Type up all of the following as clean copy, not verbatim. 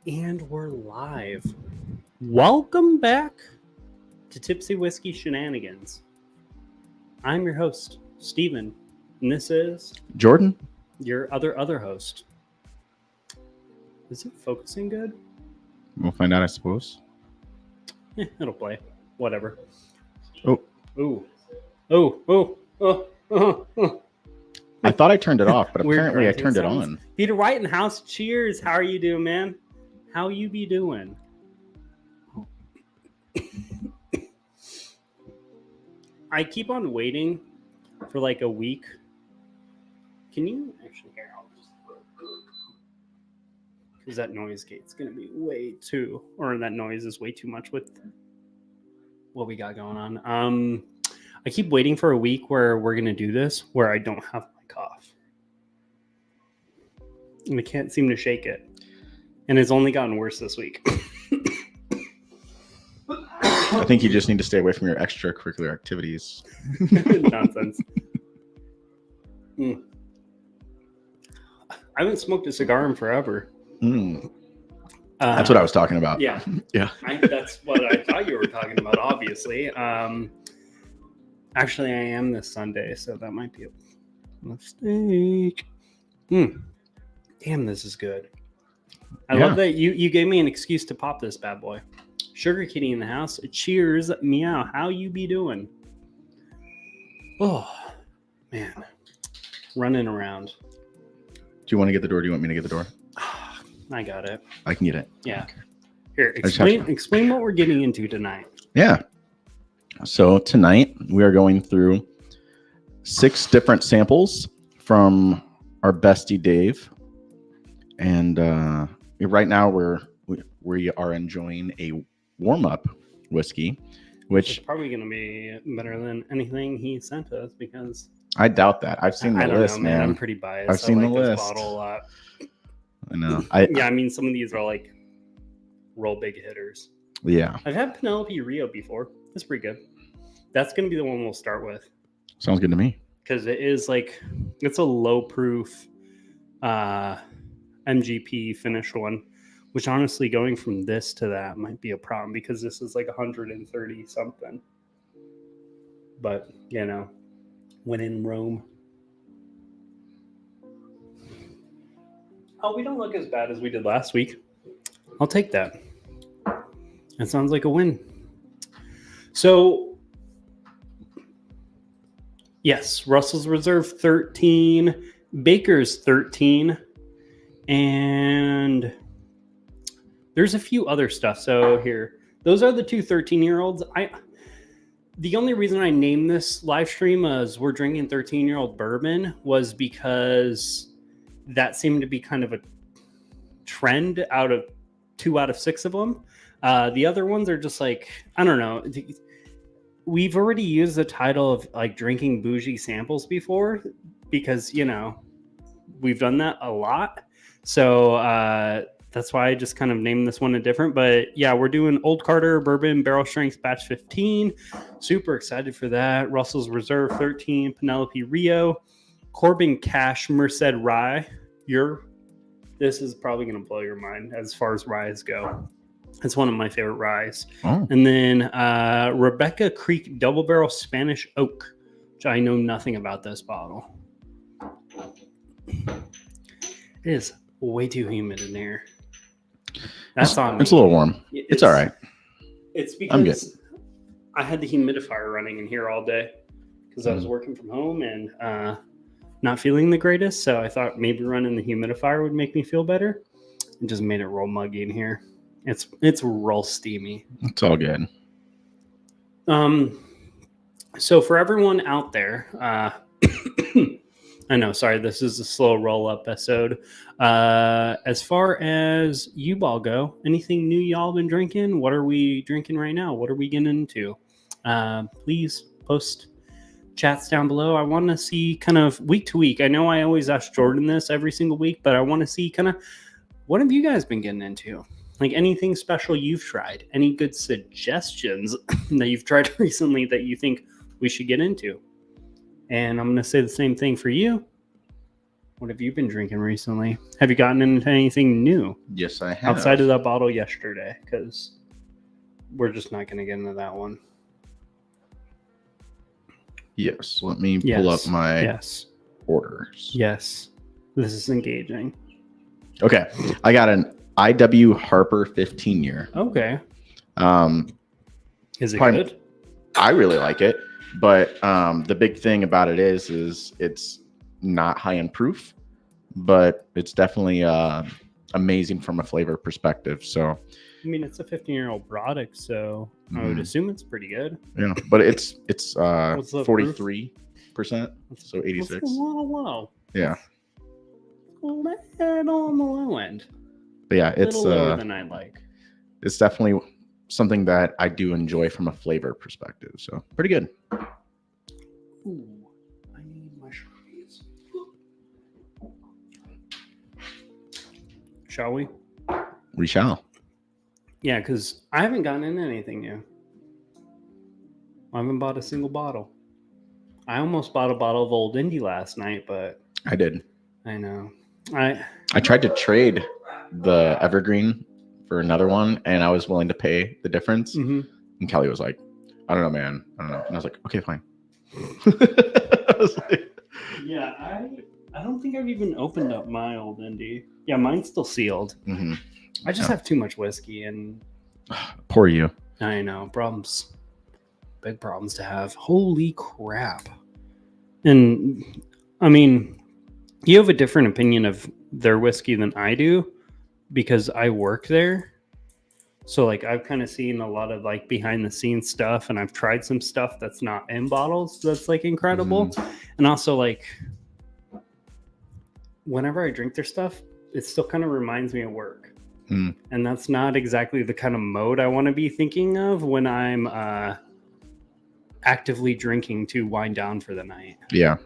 And we're live. Welcome back to Tipsy Whiskey Shenanigans. I'm your host, Steven, and this is Jordan, your other host. Is it focusing good? we'll find out, I suppose. It'll play. Whatever. Oh. Ooh. Oh. I thought I turned it off, but Weird apparently I grunting turned it sounds. on. Peter White in the house. Cheers. How are you doing, man? How you be doing? I keep on waiting for like a week. Can you actually hear? Because that noise gate's going to be way too, or that noise is way too much with what we got going on. I keep waiting for a week where we're going to do this, where I don't have my cough. And I can't seem to shake it. And it's only gotten worse this week. I think you just need to stay away from your extracurricular activities. Nonsense. I haven't smoked a cigar in forever. That's what I was talking about. Yeah. Yeah. That's what I thought you were talking about, obviously. Actually, I am this Sunday, so that might be a mistake. Damn, this is good. I love that you gave me an excuse to pop this bad boy. Sugar Kitty in the house. Cheers, meow. How you be doing? Oh, man. Running around. Do you want to get the door? Do you want me to get the door? I got it. I can get it. Yeah. Okay. Here, explain what we're getting into tonight. Yeah. So tonight we are going through 6 different samples from our bestie Dave. And right now we are enjoying a warm-up whiskey, which is probably going to be better than anything he sent us, because I doubt that. I've seen the list, man. I'm pretty biased. I've seen I like the this list. bottle a lot. I know. I mean, some of these are like real big hitters. Yeah. I've had Penelope Rio before. It's pretty good. That's going to be the one we'll start with. Sounds good to me. Because it is like, it's a low proof MGP finish one, which honestly going from this to that might be a problem, because this is like 130 something. But, you know, when in Rome. Oh, we don't look as bad as we did last week. I'll take that. That sounds like a win. So, yes, Russell's Reserve 13, Baker's 13, and there's a few other stuff. So here, those are the 2 13-year-olds. The only reason I named this live stream as we're drinking 13-year-old bourbon was because that seemed to be kind of a trend out of 2 out of 6 of them. The other ones are just like, I don't know. We've already used the title of like drinking bougie samples before, because, you know, we've done that a lot. So that's why I just kind of named this one a different. But yeah, we're doing Old Carter Bourbon Barrel Strength Batch 15. Super excited for that. Russell's Reserve 13, Penelope Rio, Corbin Cash Merced Rye. This is probably going to blow your mind as far as ryes go. It's one of my favorite ryes. Oh. And then Rebecca Creek Double Barrel Spanish Oak, which I know nothing about this bottle. It is way too humid in here. That's on me. It's a little warm. It's all right. It's because I had the humidifier running in here all day because I was working from home and not feeling the greatest. So I thought maybe running the humidifier would make me feel better. It just made it real muggy in here. It's real steamy. It's all good. So for everyone out there, I know, sorry, this is a slow roll-up episode. As far as you all go, anything new y'all been drinking? What are we drinking right now? What are we getting into? Please post chats down below. I want to see kind of week to week. I know I always ask Jordan this every single week, but I want to see kind of what have you guys been getting into? Like anything special you've tried? Any good suggestions that you've tried recently that you think we should get into? And I'm going to say the same thing for you. What have you been drinking recently? Have you gotten into anything new Yes, I have. outside of that bottle yesterday? Because we're just not going to get into that one. Yes, let me pull up my Yes. orders. Yes. This is engaging. Okay, I got an IW Harper 15 year. Okay. Is it Probably- good? I really like it, but the big thing about it is it's not high in proof, but it's definitely amazing from a flavor perspective. So I mean, it's a 15-year-old product, so I would assume it's pretty good. yeah, but it's What's the 43%, so It's 86. a little low. Yeah, A little on the low end. but yeah, A little lower than I'd like. it's definitely something that I do enjoy from a flavor perspective. So pretty good. Ooh, I need mushrooms. Shall we? We shall. Yeah, because I haven't gotten into anything new. I haven't bought a single bottle. I almost bought a bottle of Old Indy last night, but I did. I know. I tried to trade the Evergreen for another one, and I was willing to pay the difference. Mm-hmm. And Kelly was like, "I don't know, man. I don't know." And I was like, "Okay, fine." I was like, Yeah, I don't think I've even opened up my Old Indy. Yeah, mine's still sealed. mhm. I just have too much whiskey, and Poor you. I know problems, big problems to have. Holy crap! And I mean, you have a different opinion of their whiskey than I do because I work there. So like I've kind of seen a lot of like behind the scenes stuff, and I've tried some stuff that's not in bottles that's like incredible. And also like whenever I drink their stuff, it still kind of reminds me of work. Mm. And that's not exactly the kind of mode I want to be thinking of when I'm actively drinking to wind down for the night. Yeah,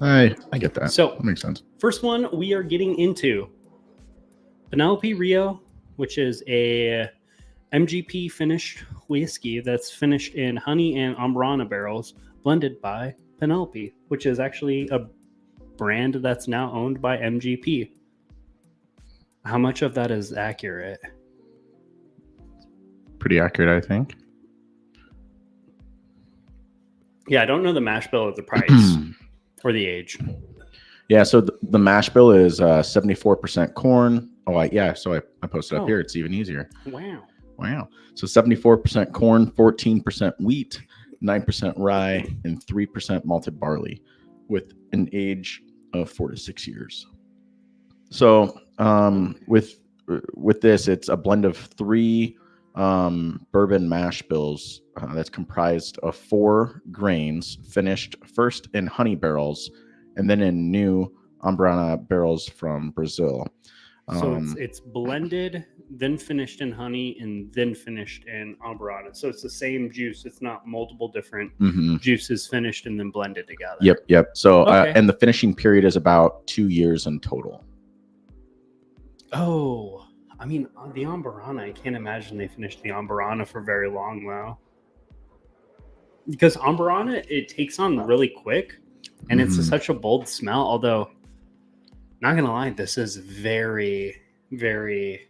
I get that. So That makes sense. first one we are getting into Penelope Rio, which is a MGP finished whiskey that's finished in honey and Ambrana barrels, blended by Penelope, which is actually a brand that's now owned by MGP. How much of that is accurate? Pretty accurate, I think. Yeah, I don't know the mash bill or the price or the age. Yeah, so the mash bill is 74% corn. So I posted up here. It's even easier. Wow. So 74% corn, 14% wheat, 9% rye, and 3% malted barley with an age of 4 to 6 years. So with this, it's a blend of 3 bourbon mash bills that's comprised of 4 grains finished first in honey barrels and then in new Ambrana barrels from Brazil. So it's blended, then finished in honey, and then finished in Ambrana. So it's the same juice. It's not multiple different juices finished and then blended together. Yep. So Okay. and the finishing period is about 2 years in total. Oh, I mean, the Ambrana, I can't imagine they finished the Ambrana for very long, though. Because Ambrana, it takes on really quick, and it's such a bold smell. Although, not going to lie, this is very, very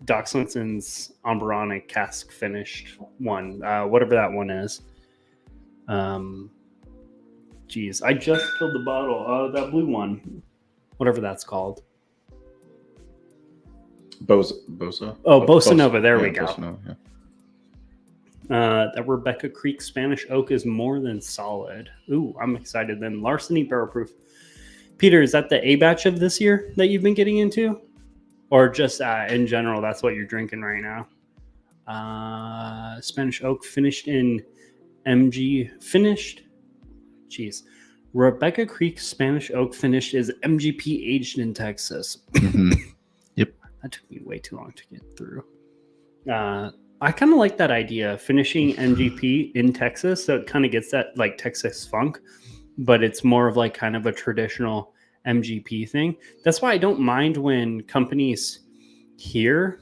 Doc Swenson's Ambrana cask finished one. Whatever that one is. Geez, I just killed the bottle. That blue one. Whatever that's called. Bosa? Oh, Bossa Nova. There we go. Bossa Nova, yeah. That Rebecca Creek Spanish Oak is more than solid. Ooh, I'm excited then. Larceny Barrel Proof. Peter, is that the A batch of this year that you've been getting into? Or just in general, that's what you're drinking right now? Spanish Oak finished in MG. Finished? Jeez. Rebecca Creek Spanish Oak finished is MGP aged in Texas. Yep. That took me way too long to get through. I kind of like that idea, finishing MGP in Texas, so it kind of gets that like Texas funk, but it's more of like kind of a traditional MGP thing. That's why I don't mind when companies here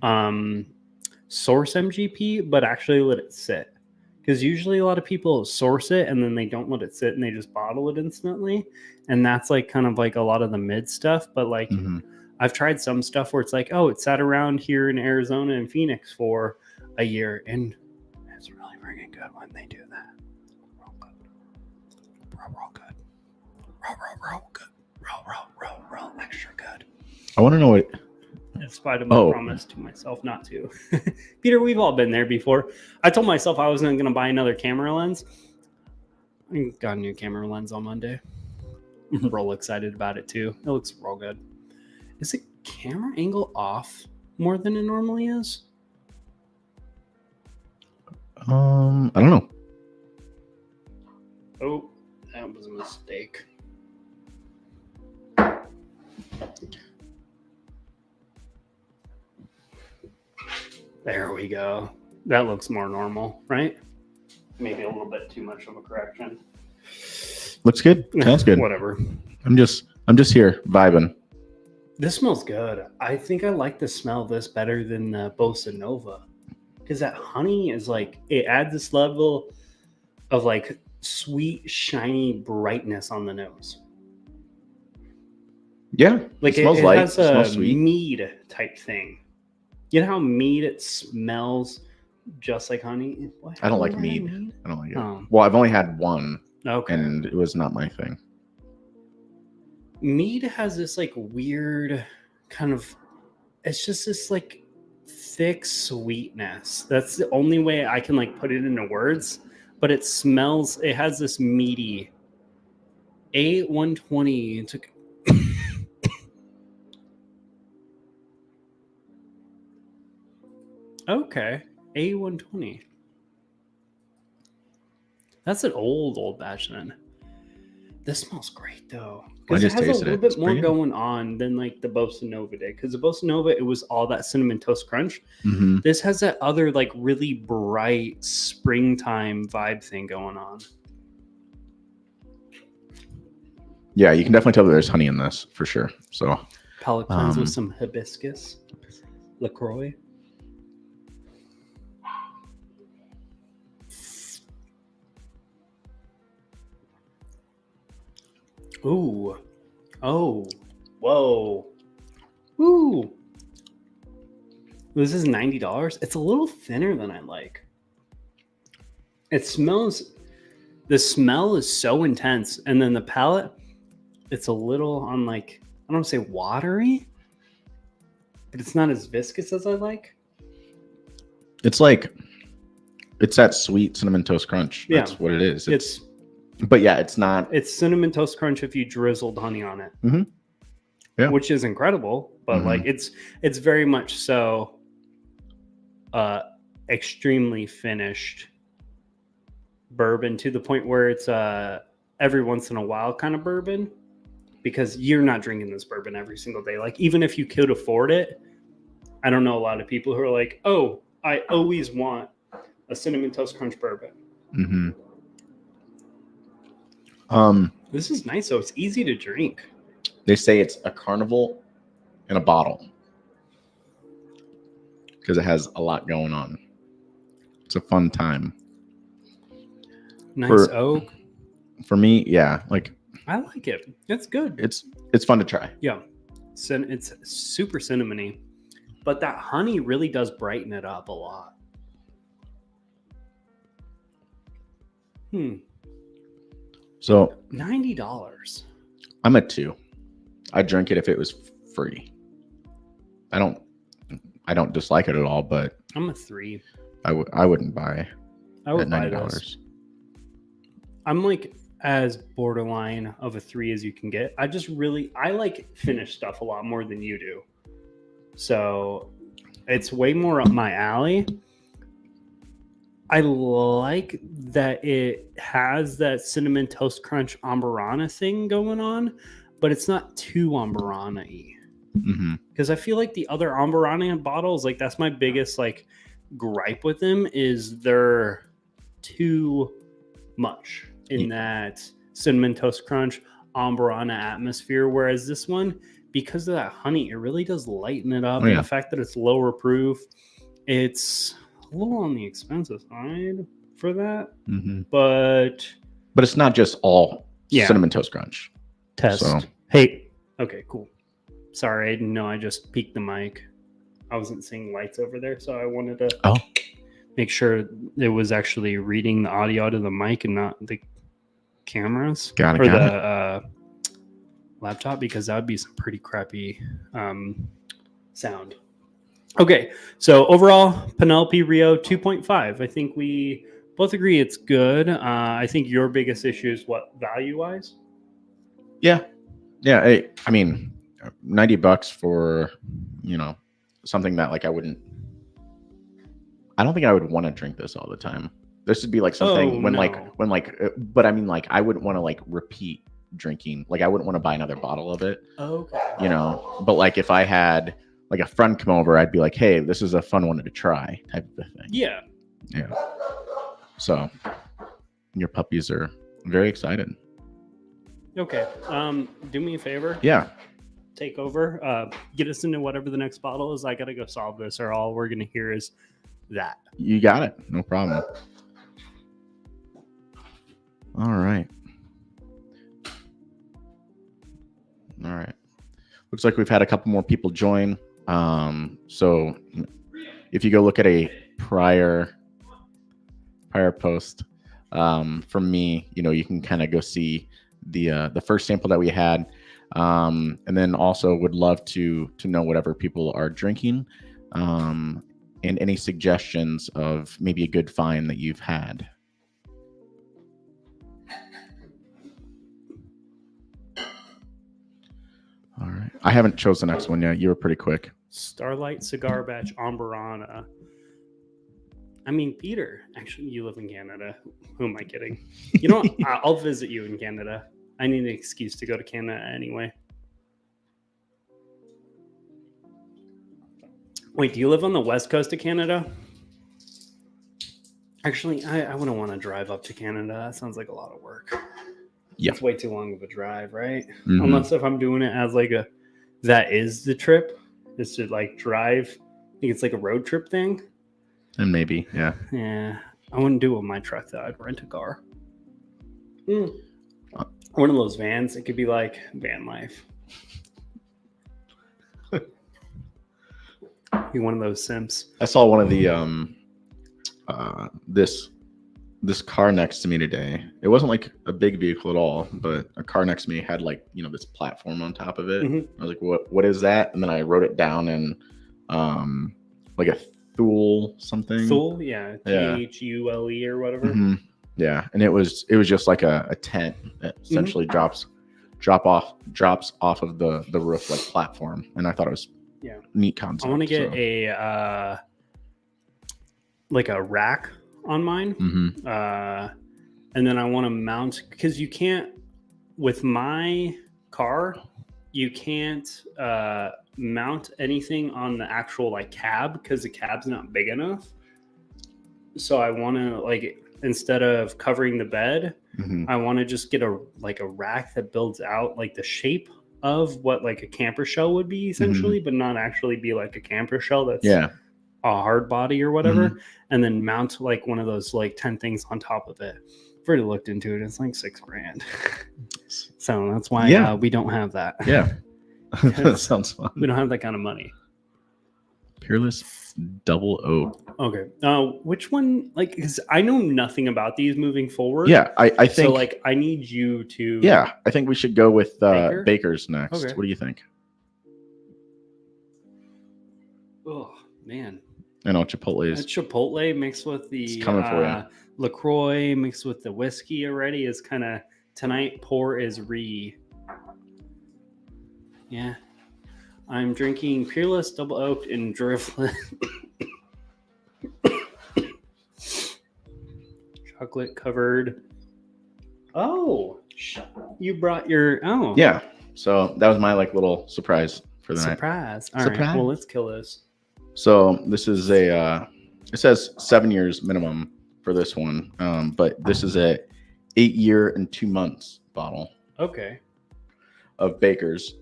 source MGP, but actually let it sit. Because usually a lot of people source it and then they don't let it sit and they just bottle it instantly. And that's like kind of like a lot of the mid stuff. But like I've tried some stuff where it's like, oh, it sat around here in Arizona and Phoenix for a year. And it's really freaking good when they do that. Real good. Real good. Real good. Real extra good. I want to know what. In spite of my promise to myself not to. Peter, we've all been there before. I told myself I wasn't going to buy another camera lens. I got a new camera lens on Monday. I'm real excited about it too. It looks real good. Is the camera angle off more than it normally is? I don't know. Oh, that was a mistake. There we go. That looks more normal, right? Maybe a little bit too much of a correction. Looks good. Sounds good. Whatever. I'm just here vibing. This smells good. I think I like the smell of this better than the Bossa Nova. Because that honey is like, it adds this level of like sweet, shiny brightness on the nose. Yeah. Like it smells it light. has It a smells sweet. mead type thing. You know how mead, it smells just like honey? What? I don't like mead. I don't like it. Oh. Well, I've only had one. Okay. And it was not my thing. Mead has this like weird kind of, it's just this like thick sweetness. That's the only way I can like put it into words, but it smells, it has this meaty A120. It's like, okay, A120. That's an old batch then. This smells great though. Because it has a little bit more going on than like the Bossa Nova did. Because the Bossa Nova, it was all that cinnamon toast crunch. Mm-hmm. This has that other like really bright springtime vibe thing going on. Yeah, you can definitely tell that there's honey in this for sure. So palate cleanse with some hibiscus LaCroix. Ooh. Oh. Whoa. Ooh. This is $90. It's a little thinner than I like. It smells, the smell is so intense. And then the palate, it's a little on like, I don't want to say watery, but it's not as viscous as I like. It's like, it's that sweet cinnamon toast crunch. That's what it is. But yeah, it's not. It's cinnamon toast crunch if you drizzled honey on it. Mm-hmm. Yeah. Which is incredible. But like it's very much so extremely finished bourbon to the point where it's every once in a while kind of bourbon. Because you're not drinking this bourbon every single day. Like even if you could afford it, I don't know a lot of people who are like, oh, I always want a cinnamon toast crunch bourbon. Mm-hmm. This is nice, though. It's easy to drink. They say it's a carnival in a bottle because it has a lot going on. It's a fun time. Nice oak. For me, yeah, like I like it. It's good. It's fun to try. Yeah, it's super cinnamony, but that honey really does brighten it up a lot. So $90. I'm at 2. I'd drink it if it was free. I don't dislike it at all, but I'm a 3. I wouldn't buy I would at buy $90. this. I'm like as borderline of a 3 as you can get. I like finished stuff a lot more than you do. So it's way more up my alley. I like that it has that cinnamon toast crunch ambarana thing going on, but it's not too ambarana-y. Because I feel like the other ambarana bottles, like that's my biggest like gripe with them, is they're too much in that cinnamon toast crunch ambarana atmosphere. Whereas this one, because of that honey, it really does lighten it up. And the fact that it's lower proof, it's a little on the expensive side for that. Mm-hmm. But it's not just all Yeah. Cinnamon Toast Crunch. test. So- Hey, okay, cool. Sorry, I didn't know I just peeked the mic. I wasn't seeing lights over there, so I wanted to make sure it was actually reading the audio out of the mic and not the cameras Got it. the laptop, because that would be some pretty crappy sound. Okay, so overall, Penelope Rio 2.5. I think we both agree it's good. I think your biggest issue is what, value-wise? Yeah. I mean, $90 for, something that like I don't think I would want to drink this all the time. This would be like something but I mean, like, I wouldn't want to like repeat drinking. Like, I wouldn't want to buy another bottle of it. Okay. But like if I had like a friend come over, I'd be like, hey, this is a fun one to try, type of thing. Yeah. So your puppies are very excited. Okay. Do me a favor. Yeah. Take over. Get us into whatever the next bottle is. I gotta go solve this, or all we're gonna hear is that. You got it. No problem. All right. Looks like we've had a couple more people join. So if you go look at a prior post from me, you can kind of go see the first sample that we had, and then also would love to know whatever people are drinking, and any suggestions of maybe a good find that you've had. All right. I haven't chose the next one yet. You were pretty quick. Starlight Cigar Batch Amberana. I mean, Peter, actually, you live in Canada. Who am I kidding? You know what? I'll visit you in Canada. I need an excuse to go to Canada anyway. Wait, do you live on the west coast of Canada? Actually, I wouldn't want to drive up to Canada. That sounds like a lot of work. Yeah. It's way too long of a drive, right? Mhm. Unless if I'm doing it as like that is the trip, is to like drive. I think it's like a road trip thing. And maybe, yeah. Yeah. I wouldn't do it with my truck though. I'd rent a car. One of those vans. It could be like van life. Be one of those Sims. I saw one of the this car next to me today. It wasn't like a big vehicle at all, but a car next to me had like, this platform on top of it. Mhm. I was like, what is that? And then I wrote it down in like a Thule something. Thule, yeah. Yeah. THULE or whatever. Mhm. Yeah. And it was just like a tent that essentially drops off of the roof like platform. And I thought it was neat concept. I want to get a like a rack on mine. Mhm. And then I want to mount, because you can't, with my car, you can't mount anything on the actual like cab, because the cab's not big enough. So I want to, like, instead of covering the bed, Mhm. I want to just get a rack that builds out like the shape of what like a camper shell would be essentially, but not actually be like a camper shell that's a hard body or whatever, and then mount like one of those like 10 things on top of it. I've already looked into it. It's like $6,000. So that's why we don't have that. Yeah. That sounds fun. We don't have that kind of money. Peerless Double O. Okay. Which one? Like, because I know nothing about these moving forward. Yeah, I think. So, like, I need you to. Yeah, I think we should go with Baker? Baker's next. Okay. What do you think? Oh man. I know Chipotle That is. Chipotle mixed with the It's coming for you. LaCroix mixed with the whiskey already is kind of tonight. Pour is Yeah. I'm drinking Peerless Double Oaked and Driftwood. Chocolate covered. Oh, you brought your. Oh. Yeah. So that was my like little surprise for the night. Surprise. All right. Well, let's kill this. So this is it says 7 years minimum for this one. But this is a 8 year and 2 months bottle. Okay. Of Baker's.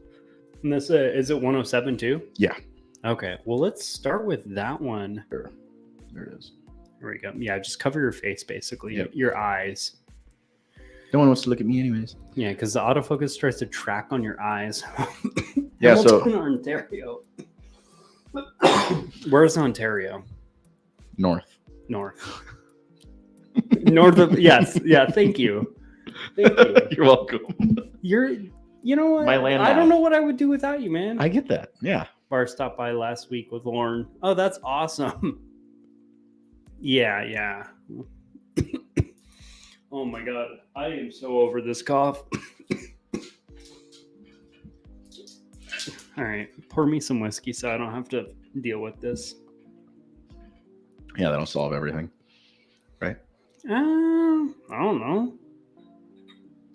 And this is it 107 too? Yeah. Okay. Well, let's start with that one. Sure. There it is. There we go. Yeah, just cover your face, basically. Yep. Your eyes. No one wants to look at me anyways. Yeah, because the autofocus tries to track on your eyes. Yeah, so- Hamilton, Ontario. Where's Ontario? North. North. North of, yes. Yeah, thank you. Thank you. You're welcome. You know what? My land I now. don't know what I would do without you, man. I get that. Yeah. Bar stopped by last week with Lauren. Oh, that's awesome. Yeah. Oh my god, I am so over this cough. All right, pour me some whiskey so I don't have to deal with this. Yeah, that'll solve everything. Right? I don't know.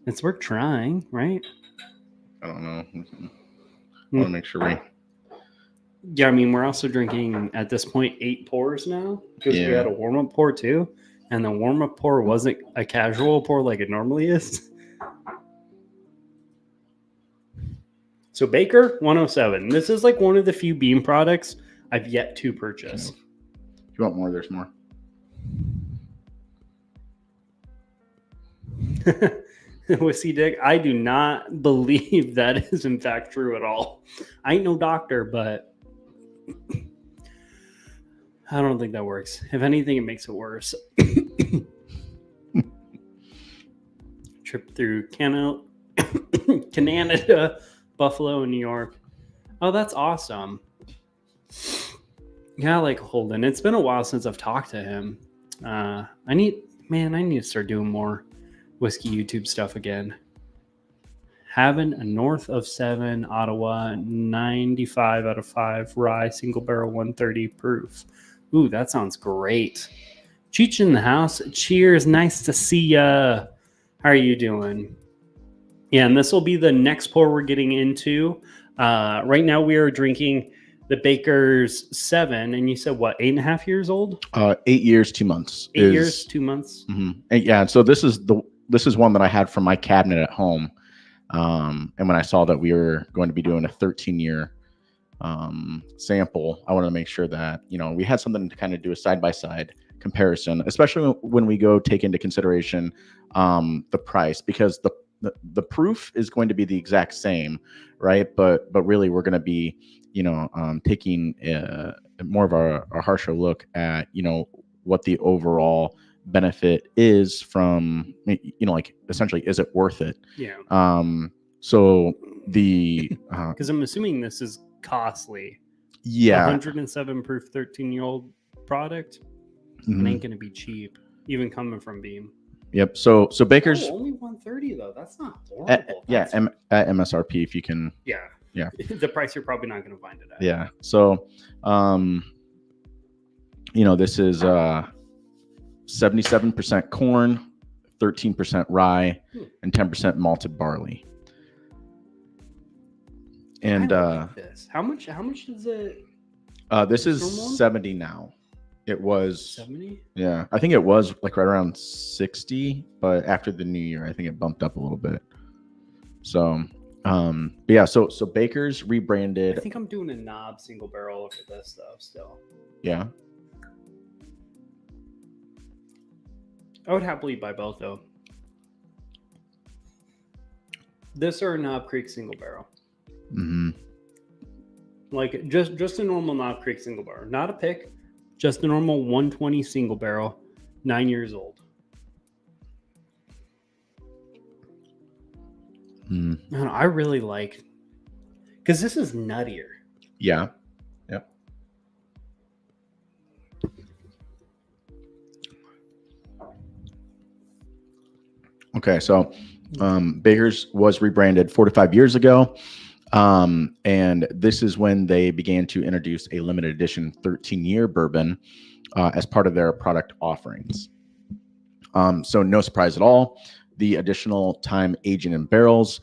It's worth trying, right? I don't know. I want to make sure we... Yeah, I mean, we're also drinking, at this point, 8 pours now. Because we Yeah. had a warm-up pour, too. And the warm-up pour wasn't a casual pour like it normally is. So Baker 107. This is like one of the few Beam products I've yet to purchase. If you want more, there's more. Whiskey Dick, I do not believe that is in fact true at all. I ain't no doctor, but I don't think that works. If anything, it makes it worse. Trip through Canada, Buffalo, and New York. Oh, that's awesome. Yeah, I like Holden. It's been a while since I've talked to him. I need to start doing more whiskey YouTube stuff again. Having a north of 7, Ottawa, 95 out of 5, rye, single barrel, 130 proof. Ooh, that sounds great. Cheech in the house. Cheers. Nice to see ya. How are you doing? Yeah, and this will be the next pour we're getting into. Right now we are drinking the Baker's 7, and you said what, 8.5 years old? 8 years, 2 months. 8 years, 2 months. Mm-hmm. And yeah, so this is one that I had from my cabinet at home. And when I saw that we were going to be doing a 13-year sample, I wanted to make sure that, we had something to kind of do a side-by-side comparison, especially when we go take into consideration the price, because the proof is going to be the exact same, right? But really we're going to be, taking more of a harsher look at, what the overall benefit is from, like essentially, is it worth it? Yeah. So the Because I'm assuming this is costly. Yeah, 107 proof 13-year-old product. Mhm. It ain't gonna be cheap, even coming from Beam. Yep. So Baker's only 130 though. That's not horrible. at MSRP if you can. Yeah. Yeah. The price you're probably not gonna find it at. Yeah. So, this is 77% corn, 13% rye, and 10% malted barley. And like this. How much is it? this is normal? 70 now. It was 70? Yeah, I think it was like right around 60, but after the new year, I think it bumped up a little bit. So, but yeah, so Baker's I rebranded. think I'm doing a knob single barrel for this stuff still. Yeah. I would happily buy both though. This or a Knob Creek single barrel. Mm-hmm. Like just a normal Knob Creek single barrel, not a pick, just a normal 120 single barrel, 9 years old. Mm. Man, I really like, because this is nuttier. Yeah. Yep. Okay, so Baker's was rebranded 4 to 5 years ago. And this is when they began to introduce a limited edition 13-year bourbon as part of their product offerings. So no surprise at all, the additional time aging in barrels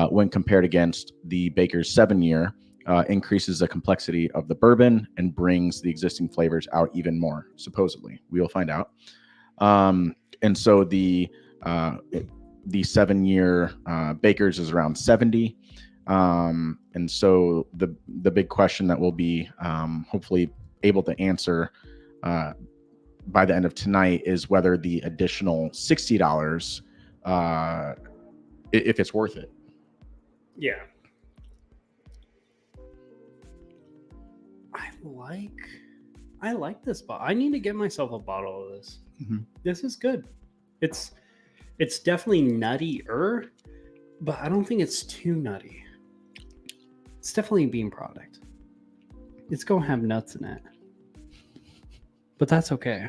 when compared against the Baker's 7-year increases the complexity of the bourbon and brings the existing flavors out even more, supposedly. We will find out. And so the 7-year Baker's is around 70. And so the big question that we'll be hopefully able to answer by the end of tonight is whether the additional $60, if it's worth it. Yeah. I like this bottle. I need to get myself a bottle of this. Mm-hmm. This is good. It's definitely nuttier, but I don't think it's too nutty. It's definitely a bean product. It's gonna have nuts in it, but that's okay.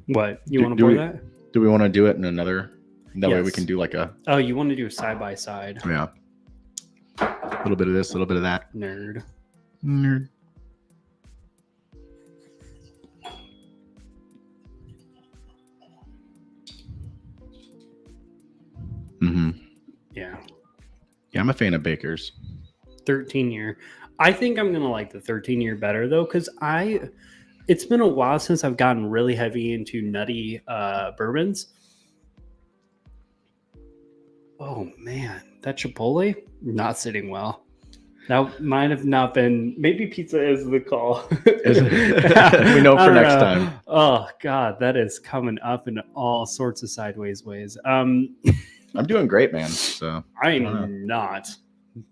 What, you want to pour that? Do we want to do it in another? That way we Yes. can do like a. Oh, you want to do side by side? Yeah. A little bit of this, a little bit of that. Nerd. Mm-hmm. Yeah. Yeah, I'm a fan of Baker's. 13-year. I think I'm gonna like the 13-year better though, because it's been a while since I've gotten really heavy into nutty bourbons. Oh man, that Chipotle not sitting well. That might have not been. Maybe pizza is the call. We know for next time. Oh god, that is coming up in all sorts of sideways ways. I'm doing great, man. So I'm not,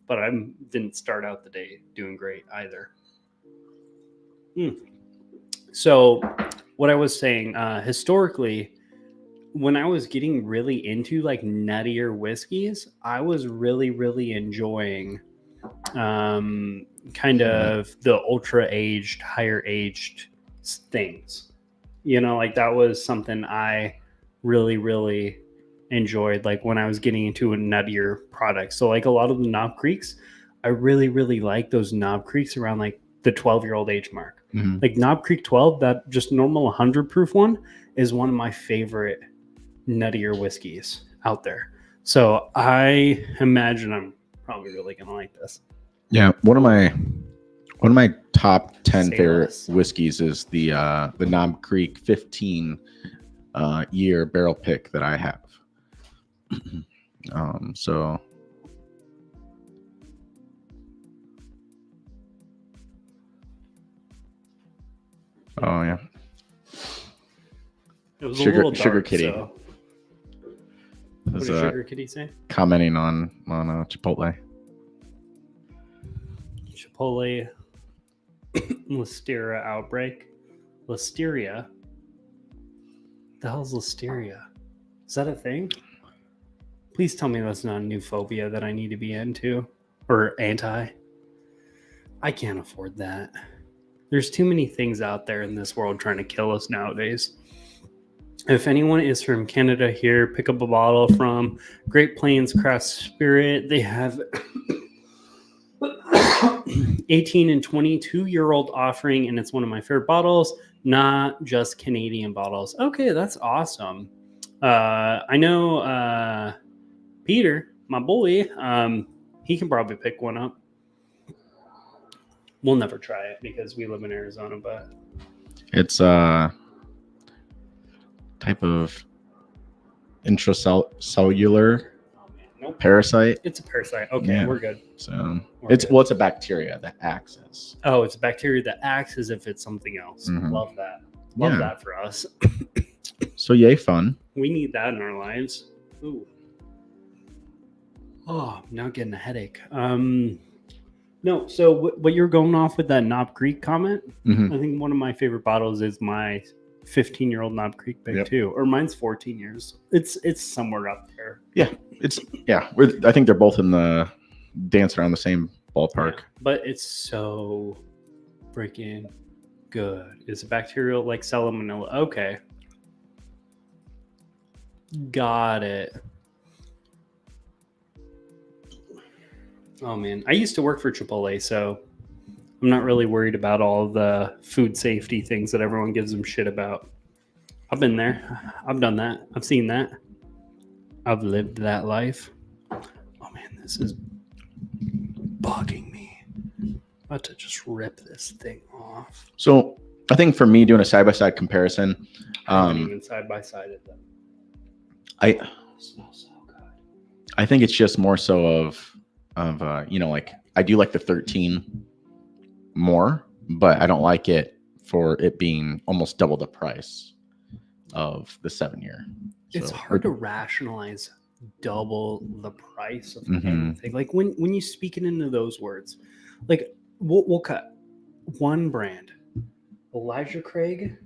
but I didn't start out the day doing great either. So, what I was saying, historically, when I was getting really into like nuttier whiskeys, I was really, really enjoying kind of the ultra aged, higher aged things. You know, like that was something I really, really enjoyed, like when I was getting into a nuttier product. So like a lot of the Knob Creeks, I really, really like those Knob Creeks around like the 12-year-old age mark. Mm-hmm. Like Knob Creek 12, that just normal 100 proof one is one of my favorite nuttier whiskeys out there. So I imagine I'm probably really gonna like this. Yeah, one of my top 10 Say favorite less. whiskeys is the Knob Creek 15 year barrel pick that I have. So oh yeah, It was Sugar- a little dark, Sugar Kitty. So. What was, did Sugar Kitty say? commenting on Chipotle. Chipotle Listeria outbreak. Listeria? The hell's Listeria? Is that a thing? Please tell me that's not a new phobia that I need to be into or anti. I can't afford that. There's too many things out there in this world trying to kill us nowadays. If anyone is from Canada here, pick up a bottle from Great Plains Craft Spirit. They have 18 and 22-year-old offering, and it's one of my favorite bottles, not just Canadian bottles. Okay, that's awesome. I know Peter, my boy, he can probably pick one up. We'll never try it because we live in Arizona, but It's a type of intracellular nope. parasite. It's a parasite. Okay, Yeah. we're good. So We're it's good. a bacteria that acts as. Oh, it's a bacteria that acts as if it's something else. Mhm. Love that. Love Yeah. that for us. So yay fun. We need that in our lives. Ooh. Oh, I'm now getting a headache. No, so what you're going off with that Knob Creek comment? Mhm. I think one of my favorite bottles is my 15-year-old Knob Creek pick Yep. too, or mine's 14 years. It's somewhere up there. I think they're both in the dance around the same ballpark. Yeah, but it's so freaking good. It's a bacterial like salmonella. Okay. Got it. Oh man, I used to work for Chipotle, so I'm not really worried about all the food safety things that everyone gives them shit about. I've been there. I've done that. I've seen that. I've lived that life. Oh man, this is bugging me. About to just rip this thing off. So I think for me doing a side by side comparison, I haven't even side by sided them. I Smells so good. I think it's just more so of like I do like the 13 more, but I don't like it for it being almost double the price. of the 7-year. It's hard to rationalize double the price of Mhm. anything. Like when you speak it into those words, like we'll cut one brand, Elijah Craig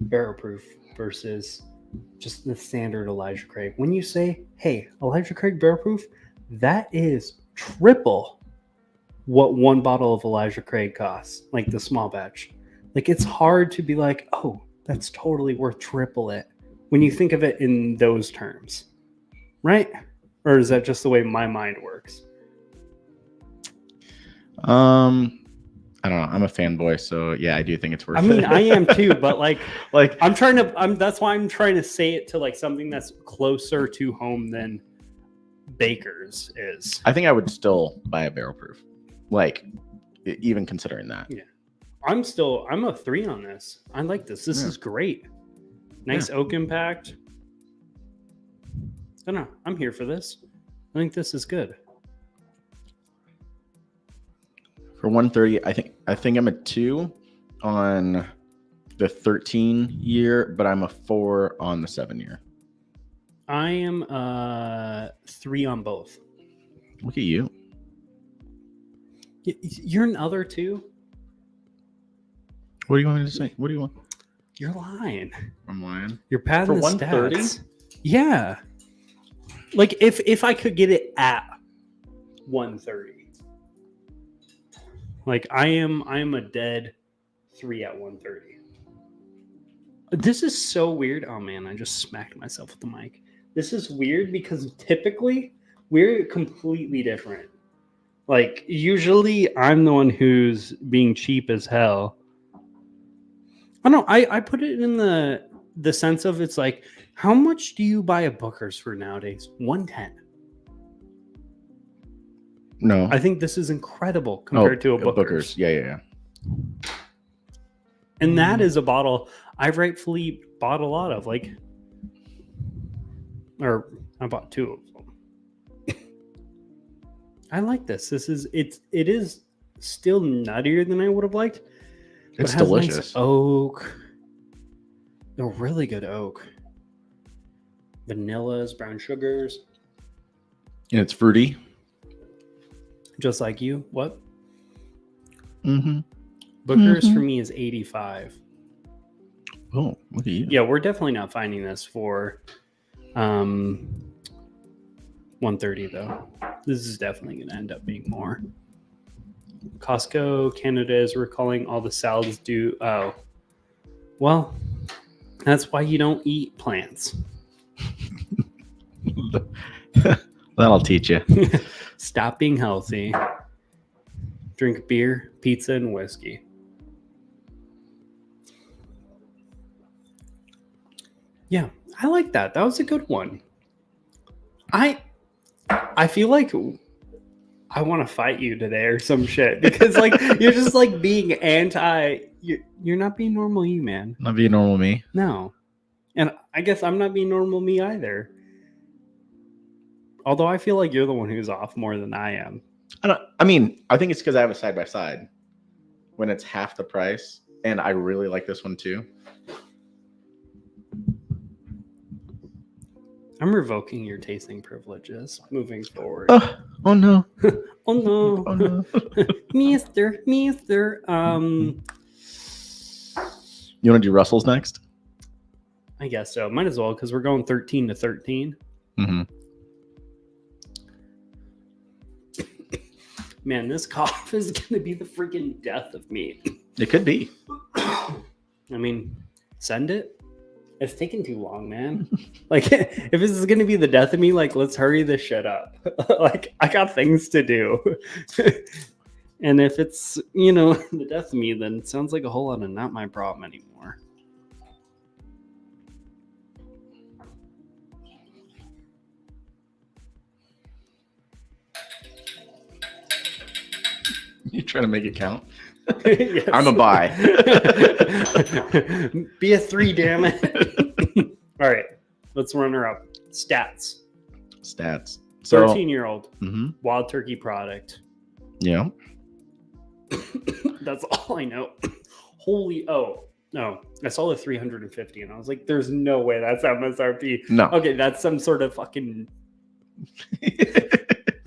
barrel proof versus just the standard Elijah Craig. When you say, hey, Elijah Craig barrel proof, that is triple what one bottle of Elijah Craig costs, like the small batch. Like it's hard to be like, oh, that's totally worth triple it when you think of it in those terms, right? Or is that just the way my mind works? I don't know. I'm a fanboy, so yeah, I do think it's worth I mean, it. I am too, but like like that's why I'm trying to say it to like something that's closer to home than Baker's is. I think I would still buy a barrel proof. Like even considering that. Yeah. I'm a 3 on this. I like this. This is great. Nice oak impact. I don't know. I'm here for this. I think this is good. For 130, I think I'm a 2 on the 13-year, but I'm a 4 on the 7-year. I am 3 on both. Look at you. You're an other 2? What do you want me to say? What do you want? You're lying. I'm lying. You're padding For the 130? stats. Yeah. Like if I could get it at 130. Like I am a dead 3 at 130. This is so weird. Oh man, I just smacked myself with the mic. This is weird because typically we're completely different. Like usually I'm the one who's being cheap as hell. I don't know. I put it in the sense of it's like, how much do you buy a Booker's for nowadays? 110. No. I think this is incredible compared to a Booker's. Yeah. And that is a bottle I've rightfully bought a lot of. Like, or I bought 2 of them. I like this. It is still nuttier than I would have liked. It's it has delicious. Nice oak. A really good oak. Vanillas, brown sugars. And it's fruity. Just like you. What? Mm-hmm. Booker's for me is 85. Oh, look at you. Yeah, we're definitely not finding this for 130 though. This is definitely going to end up being more. Costco Canada is recalling all the salads due. Oh, well, that's why you don't eat plants. That'll teach you. Stop being healthy. Drink beer, pizza, and whiskey. Yeah, I like that. That was a good one. I feel like I want to fight you today or some shit because like you're just like being anti. You're not being normal, you man. Not being normal me. No, and I guess I'm not being normal me either. Although I feel like you're the one who's off more than I am. I mean, I think it's because I have a side by side when it's half the price, and I really like this one too. I'm revoking your tasting privileges moving forward. Oh no. Oh no. Oh no. Mister. You want to do Russell's next? I guess so. Might as well because we're going 13 to 13. Mm-hmm. Man, this cough is going to be the freaking death of me. It could be. I mean, send it. It's taking too long, man. Like, if this is going to be the death of me, like, let's hurry this shit up. Like, I got things to do. And if it's, the death of me, then it sounds like a whole lot of not my problem anymore. You trying to make it count? Yes. I'm a buy. Be a 3, damn it. All right, let's run her up. Stats. So 13-year-old wild turkey product. Yeah. That's all I know. Holy No, I saw the 350 and I was like, there's no way that's MSRP. No. Okay, that's some sort of fucking.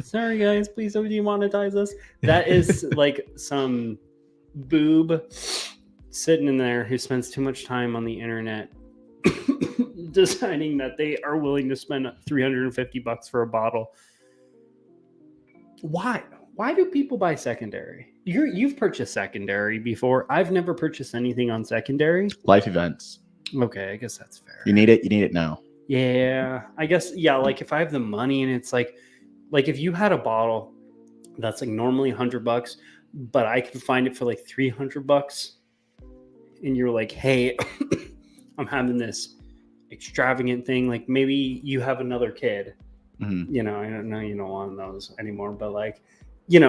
Sorry, guys, please don't demonetize us. That is like some boob sitting in there who spends too much time on the internet deciding that they are willing to spend $350 for a bottle. Why? Why do people buy secondary? You've purchased secondary before. I've never purchased anything on secondary. Life events. Okay, I guess that's fair. You need it now. Yeah, I guess, yeah, like if I have the money and it's like if you had a bottle that's like normally $100, but I can find it for like $300, and you're like, hey, I'm having this extravagant thing. Like maybe you have another kid. Mm-hmm. You know, I don't know, you don't want those anymore, but like,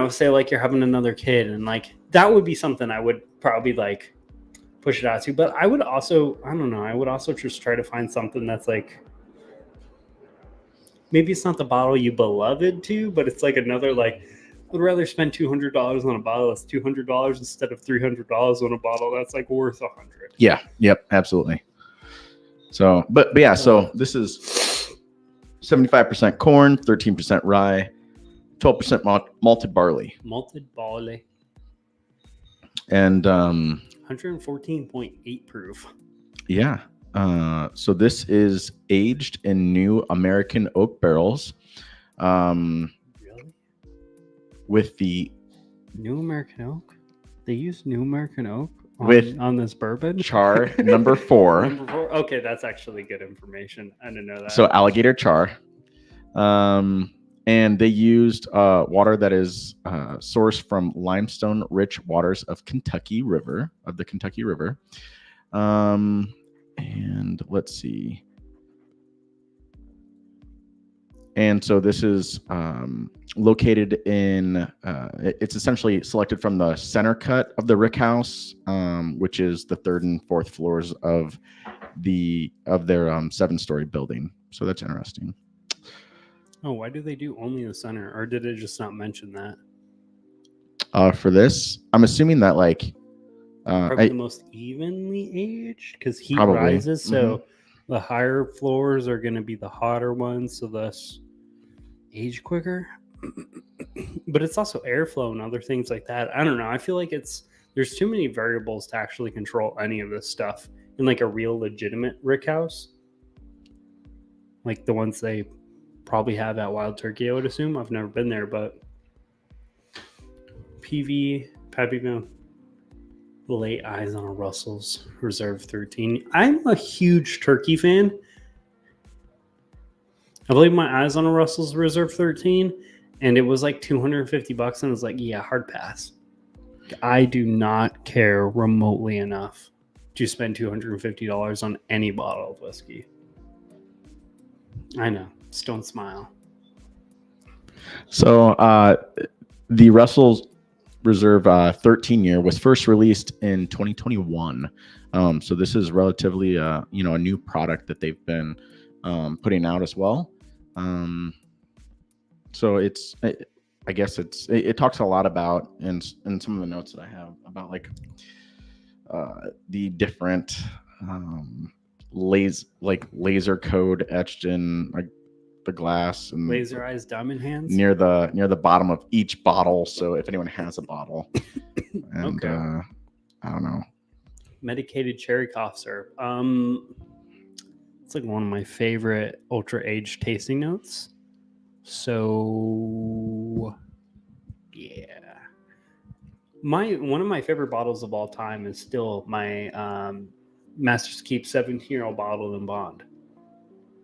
say like you're having another kid, and like that would be something I would probably like push it out to. But I would also, I don't know, I would also just try to find something that's like, maybe it's not the bottle you beloved to, but it's like another, like, I would rather spend $200 on a bottle that's $200 instead of $300 on a bottle that's like worth $100. Yeah. Yep. Absolutely. So, but yeah. So this is 75% corn, 13% rye, 12% malted barley. Malted barley. And 114.8 proof. Yeah. So this is aged in new American oak barrels. Really? With the New American oak? They use New American oak on this bourbon? Char number 4. Number 4? Okay, that's actually good information. I didn't know that. So alligator char. And they used water that is sourced from limestone-rich waters of the Kentucky River. And let's see. And so this is located in, it's essentially selected from the center cut of the rick house, which is the 3rd and 4th floors of their 7-story building. So that's interesting. Oh, why do they do only the center? Or did it just not mention that? For this, I'm assuming that like probably the most evenly aged, because heat rises, so the higher floors are going to be the hotter ones, so thus age quicker. But it's also airflow and other things like that. I don't know. I feel like there's too many variables to actually control any of this stuff in like a real legitimate rick house, like the ones they probably have at Wild Turkey, I would assume. I've never been there, but Pappy late eyes on a Russell's Reserve 13. I'm a huge turkey fan. I believe my eyes on a Russell's Reserve 13, and it was like $250, and I was like, yeah, hard pass. I do not care remotely enough to spend $250 on any bottle of whiskey. I know. Just don't smile. So the Russell's Reserve 13 year was first released in 2021. So this is relatively a new product that they've been putting out as well. So I guess it talks a lot about in some of the notes that I have about like the different laser code etched in like the glass and laserized diamond hands near the bottom of each bottle. So if anyone has a bottle, and okay. I don't know, medicated cherry cough syrup. It's like one of my favorite ultra aged tasting notes. So yeah, one of my favorite bottles of all time is still my Master's Keep 17-year-old bottled in bond.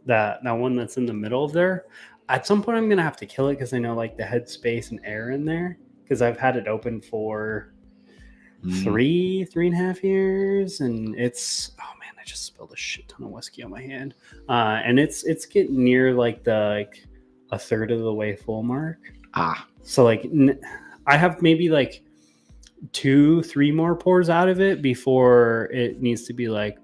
That one that's in the middle of there. At some point, I'm gonna have to kill it because I know like the head space and air in there, because I've had it open for 3.5 years, and it's I just spilled a shit ton of whiskey on my hand, and it's getting near like a third of the way full mark. So like I have maybe like 2-3 more pours out of it before it needs to be like,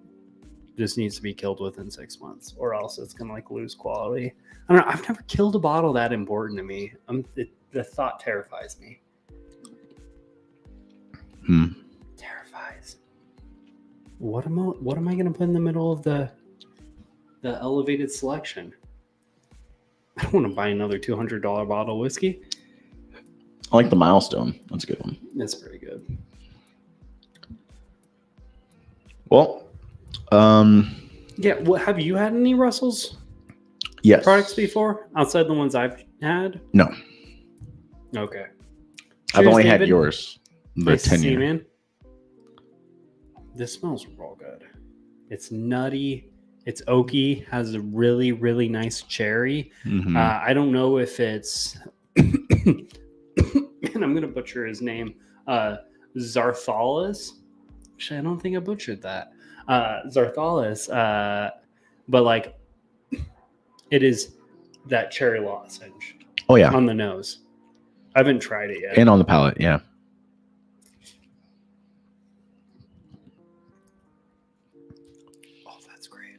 this needs to be killed within 6 months, or else it's gonna like lose quality. I don't know. I've never killed a bottle that important to me. The thought terrifies me. Terrifies. What am I gonna put in the middle of the elevated selection? I don't want to buy another $200 bottle of whiskey. I like the Milestone. That's a good one. That's pretty good. Well, Yeah. What have you had any Russell's yes. products before outside the ones I've had? No. Okay. I've only David. had yours. The Nice to 10 see you, year. man. This smells real good. It's nutty. It's oaky. Has a really, really nice cherry. Mhm. I don't know if it's, and I'm going to butcher his name, Zarthalis. Actually, I don't think I butchered that. Zarthalis. But like, it is that cherry lozenge Oh yeah. on the nose. I haven't tried it yet. And on the palate, yeah. Oh, that's great.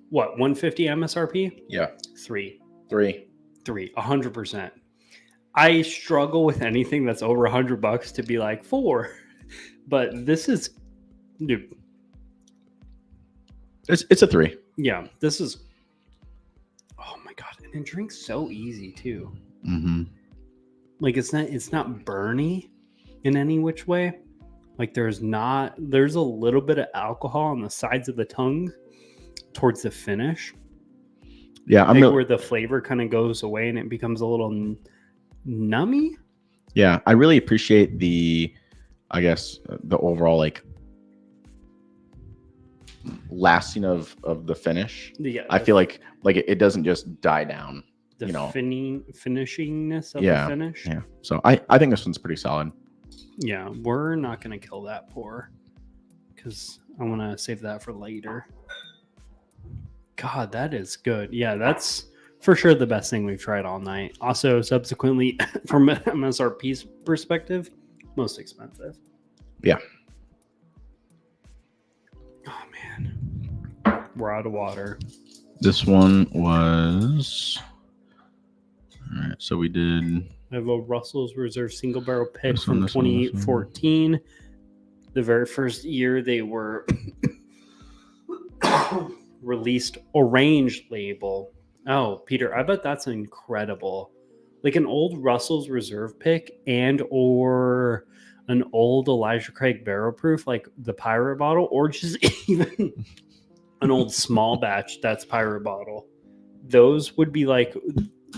What, 150 MSRP? Yeah. 3. 100%. I struggle with anything that's over $100 to be like 4, but this is, dude. It's a 3. Yeah, this is. Oh my god, and it drinks so easy too. Mm-hmm. Like it's not burny in any which way. Like there's a little bit of alcohol on the sides of the tongue towards the finish. Yeah, where the flavor kind of goes away and it becomes a little nummy. Yeah, I really appreciate the overall like lasting of the finish. Yeah, I feel like it doesn't just die down. The finishingness of Yeah, the finish. Yeah. So I think this one's pretty solid. Yeah, we're not gonna kill that pour because I want to save that for later. God, that is good. Yeah, that's for sure the best thing we've tried all night. Also, subsequently, from an MSRP's perspective, most expensive. Yeah. Oh man, we're out of water. This one was. All right, so we did. I have a Russell's Reserve single barrel pick from 2014. The very first year they were released orange label. Oh, Peter, I bet that's incredible. Like an old Russell's Reserve pick or an old Elijah Craig barrel proof, like the Pirate bottle, or just even an old small batch that's Pirate bottle. Those would be like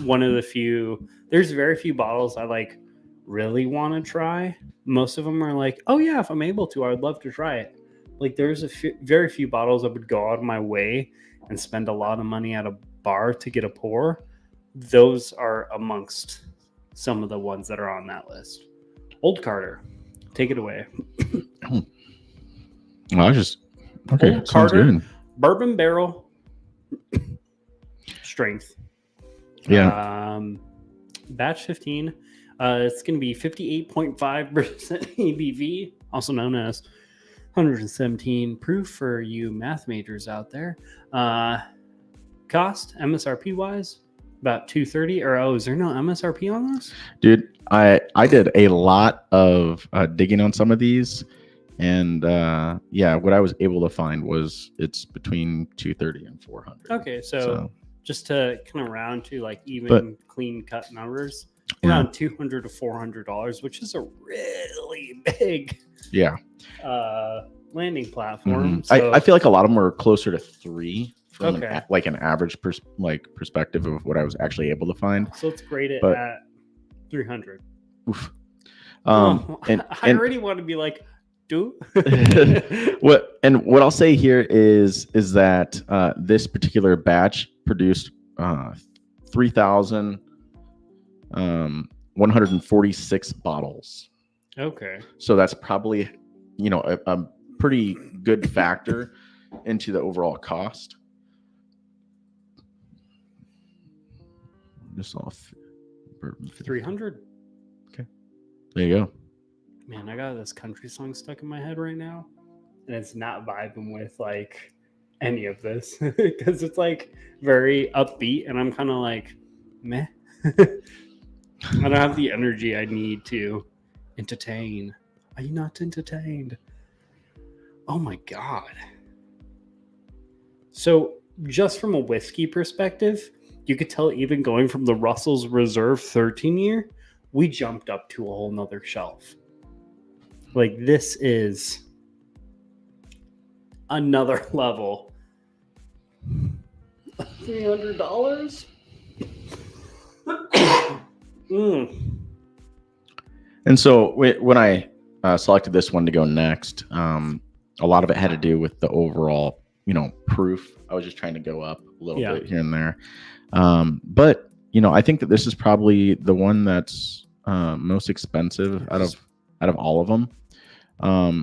one of the few. There's very few bottles I like really want to try. Most of them are like, oh yeah, if I'm able to, I would love to try it. Like there's very few bottles I would go out of my way and spend a lot of money at a bar to get a pour. Those are amongst some of the ones that are on that list. Old Carter, take it away. Well, okay. Old Sounds Carter, good. bourbon barrel strength. Yeah. Batch 15. It's going to be 58.5% ABV, also known as 117 proof for you math majors out there. Cost MSRP wise about $230. Or is there no MSRP on this? Dude, I did a lot of digging on some of these, and what I was able to find was it's between $230 and $400. Okay, so just to kind of round to like even clean cut numbers, around $200 to $400, which is a really big landing platform. Mm-hmm. So, I feel like a lot of them were closer to $3 from an average perspective of what I was actually able to find. So let's grade it at $300. Oof. I already want to be like, what I'll say here is that this particular batch produced 3,146 bottles. Okay. So that's probably a pretty good factor into the overall cost. Just off bourbon 300. Okay. There you go. Man, I got this country song stuck in my head right now, and it's not vibing with like any of this because it's like very upbeat, and I'm kind of like, meh. I don't have the energy I need to entertain. Are you not entertained? Oh my God. So just from a whiskey perspective, you could tell even going from the Russell's Reserve 13 year, we jumped up to a whole nother shelf. Like this is another level. $300? And so when I selected this one to go next, a lot of it had to do with the overall, proof. I was just trying to go up a little bit here and there. But, I think that this is probably the one that's most expensive out of all of them.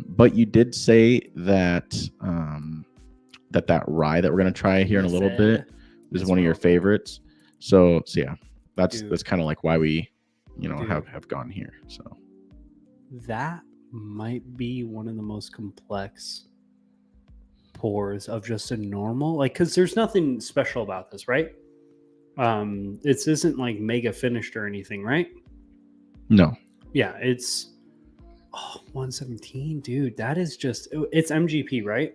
But you did say that that rye that we're going to try here in a little bit is one of your favorites. So yeah, that's kind of like why we, have gone here. So that might be one of the most complex pours of just a normal, like, because there's nothing special about this, right? It isn't like mega finished or anything, right? No. Yeah, it's 117, dude. That is just, it's MGP, right?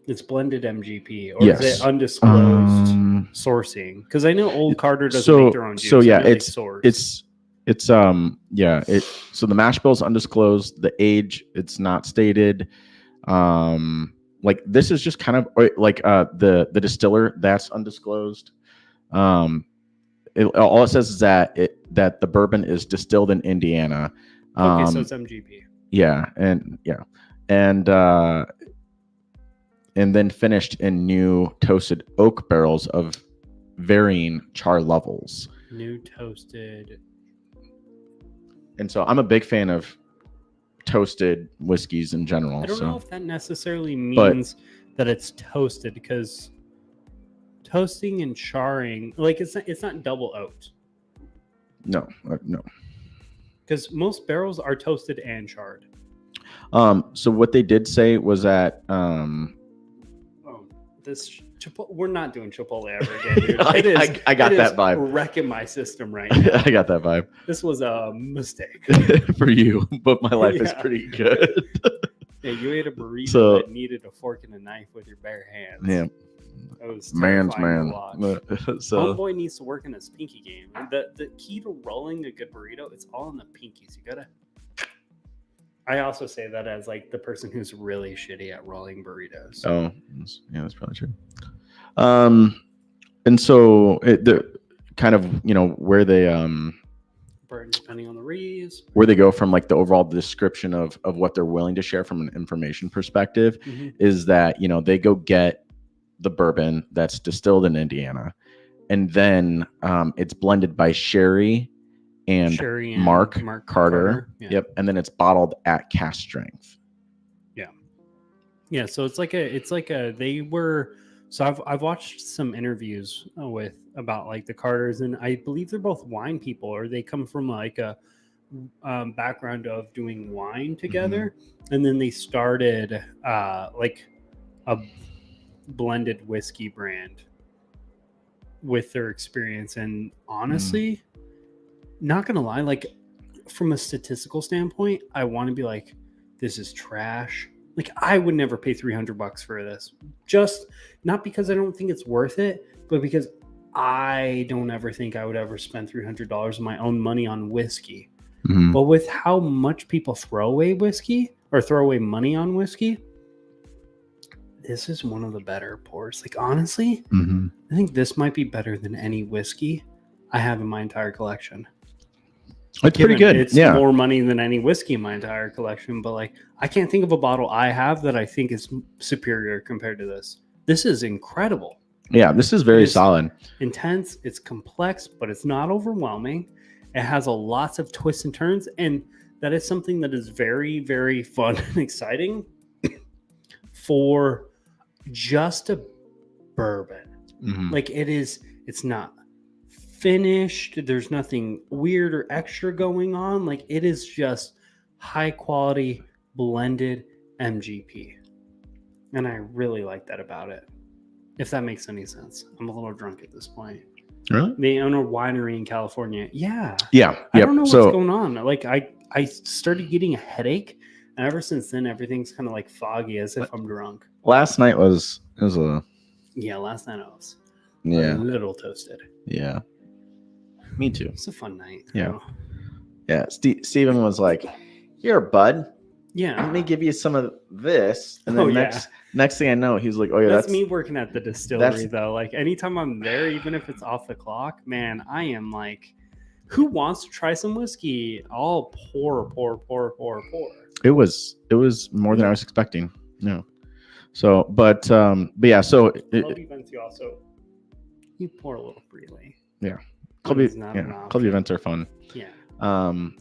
It's blended MGP, or yes. Is it undisclosed sourcing? Because I know Old Carter doesn't make their own juice. So yeah, so the mash bill is undisclosed. The age, it's not stated. Like this is just kind of like the distiller, that's undisclosed. All it says is that the bourbon is distilled in Indiana. Okay, so it's MGP. And then finished in new toasted oak barrels of varying char levels. New toasted. And so I'm a big fan of toasted whiskeys in general. I don't know if that necessarily means that it's toasted, because toasting and charring, like it's not double oaked. No. Because most barrels are toasted and charred. So what they did say was that we're not doing Chipotle ever again, dude. I got that vibe. Wrecking my system right now. I got that vibe. This was a mistake for you, but my life is pretty good. Yeah, you ate a burrito that needed a fork and a knife with your bare hands. Yeah. That was man's man. So homeboy needs to work in his pinky game. The key to rolling a good burrito, it's all in the pinkies. You gotta. I also say that as like the person who's really shitty at rolling burritos. Oh, yeah, that's probably true. And so the kind of where they depending on the rees, where they go from like the overall description of what they're willing to share from an information perspective, is that they go get the bourbon that's distilled in Indiana, and then it's blended by Sherry and Mark Carter. Yeah. Yep, and then it's bottled at cask strength. Yeah. So it's like they were. So I've watched some interviews about like the Carters, and I believe they're both wine people, or they come from like a background of doing wine together, and then they started like a blended whiskey brand with their experience. And honestly, not gonna lie, like from a statistical standpoint, I want to be like, this is trash. Like I would never pay $300 for this. Just not because I don't think it's worth it, but because I don't ever think I would ever spend $300 of my own money on whiskey. But with how much people throw away whiskey or throw away money on whiskey, this is one of the better pours. Like honestly, I think this might be better than any whiskey I have in my entire collection. It's pretty good. It's more money than any whiskey in my entire collection, but like I can't think of a bottle I have that I think is superior compared to this. This is incredible. Yeah, this is very solid. Intense. It's complex, but it's not overwhelming. It has lots of twists and turns, and that is something that is very, very fun and exciting for just a bourbon. Like it's not finished. There's nothing weird or extra going on. Like it is just high quality blended MGP. And I really like that about it. If that makes any sense. I'm a little drunk at this point. Really? They own a winery in California. Yeah. Yeah. I don't know what's going on. Like I started getting a headache, And ever since then, everything's kind of like foggy, as if I'm drunk. Last night was a Yeah, last night I was a yeah little toasted. yeah. Me too. It's a fun night. Yeah. Though. Yeah. Steven was like, "Here, bud. Yeah. Let me give you some of this." And then Oh, next thing I know, he's like, "Oh yeah, that's me working at the distillery that's- though. Like anytime I'm there, even if it's off the clock, man, I am like, who wants to try some whiskey? I'll pour. It was more than I was expecting. No. So, but yeah. So Club events, you also you pour a little freely. Yeah. Club events are fun. Yeah.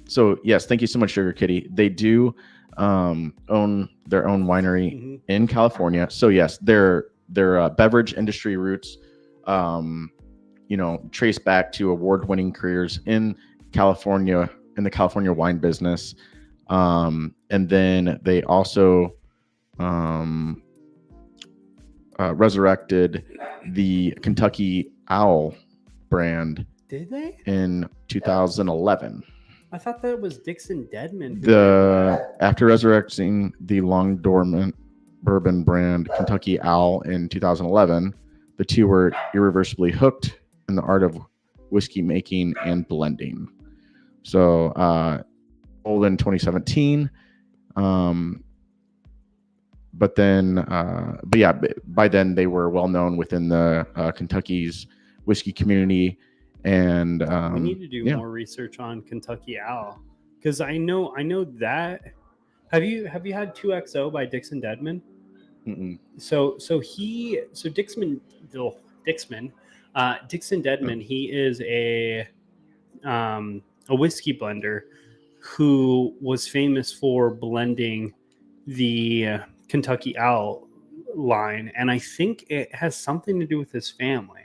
So yes, thank you so much, Sugar Kitty. They do own their own winery in California. So yes, their beverage industry roots, trace back to award-winning careers in California, in the California wine business. And then they also resurrected the Kentucky Owl brand. Did they? In 2011. I thought that was Dixon Deadman. After resurrecting the long dormant bourbon brand Kentucky Owl in 2011, the two were irreversibly hooked in the art of whiskey making and blending. So, sold in 2017. But by then they were well known within the Kentucky's whiskey community. And we need to do more research on Kentucky Owl, because I know that. Have you had 2XO by Dixon Deadman? Mm-mm. Dixon Deadman. He is a whiskey blender who was famous for blending the Kentucky Owl line, and I think it has something to do with his family.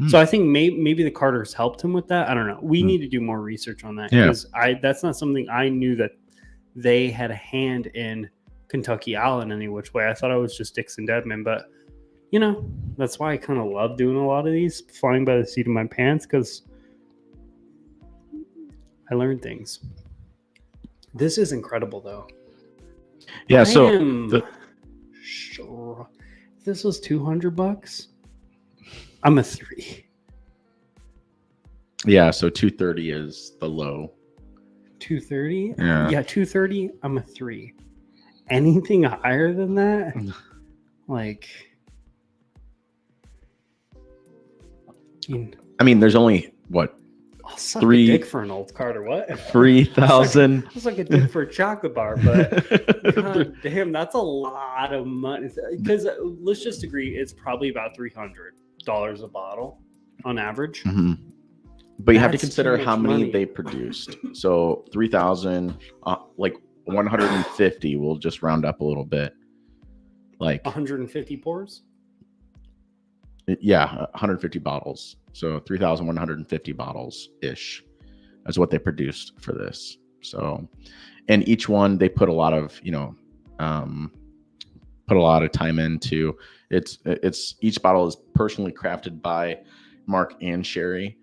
So I think maybe the Carters helped him with that. I don't know. We need to do more research on that, because that's not something I knew that they had a hand in Kentucky Owl in any which way. I thought it was just Dixon Deadman, but that's why I kind of love doing a lot of these, flying by the seat of my pants, because I learned things. This is incredible, though. Yeah. Sure. If this was $200. I'm a 3. Yeah, so 230 is the low. 230? Yeah. 230, I'm a 3. Anything higher than that? Like, I mean, there's only what? I'll suck a dick for an old Carter. What? 3,000. I'll suck a dick for a chocolate bar, but god damn, that's a lot of money. Because let's just agree, it's probably about $300 a bottle on average. Mm-hmm. But you have to consider how many they produced. So 3,000, like 150. We'll just round up a little bit. Like 150 pours. Yeah, 150 bottles. So 3,150 bottles ish is what they produced for this. So, and each one they put a lot of time into. It's each bottle is personally crafted by Mark and Sherry.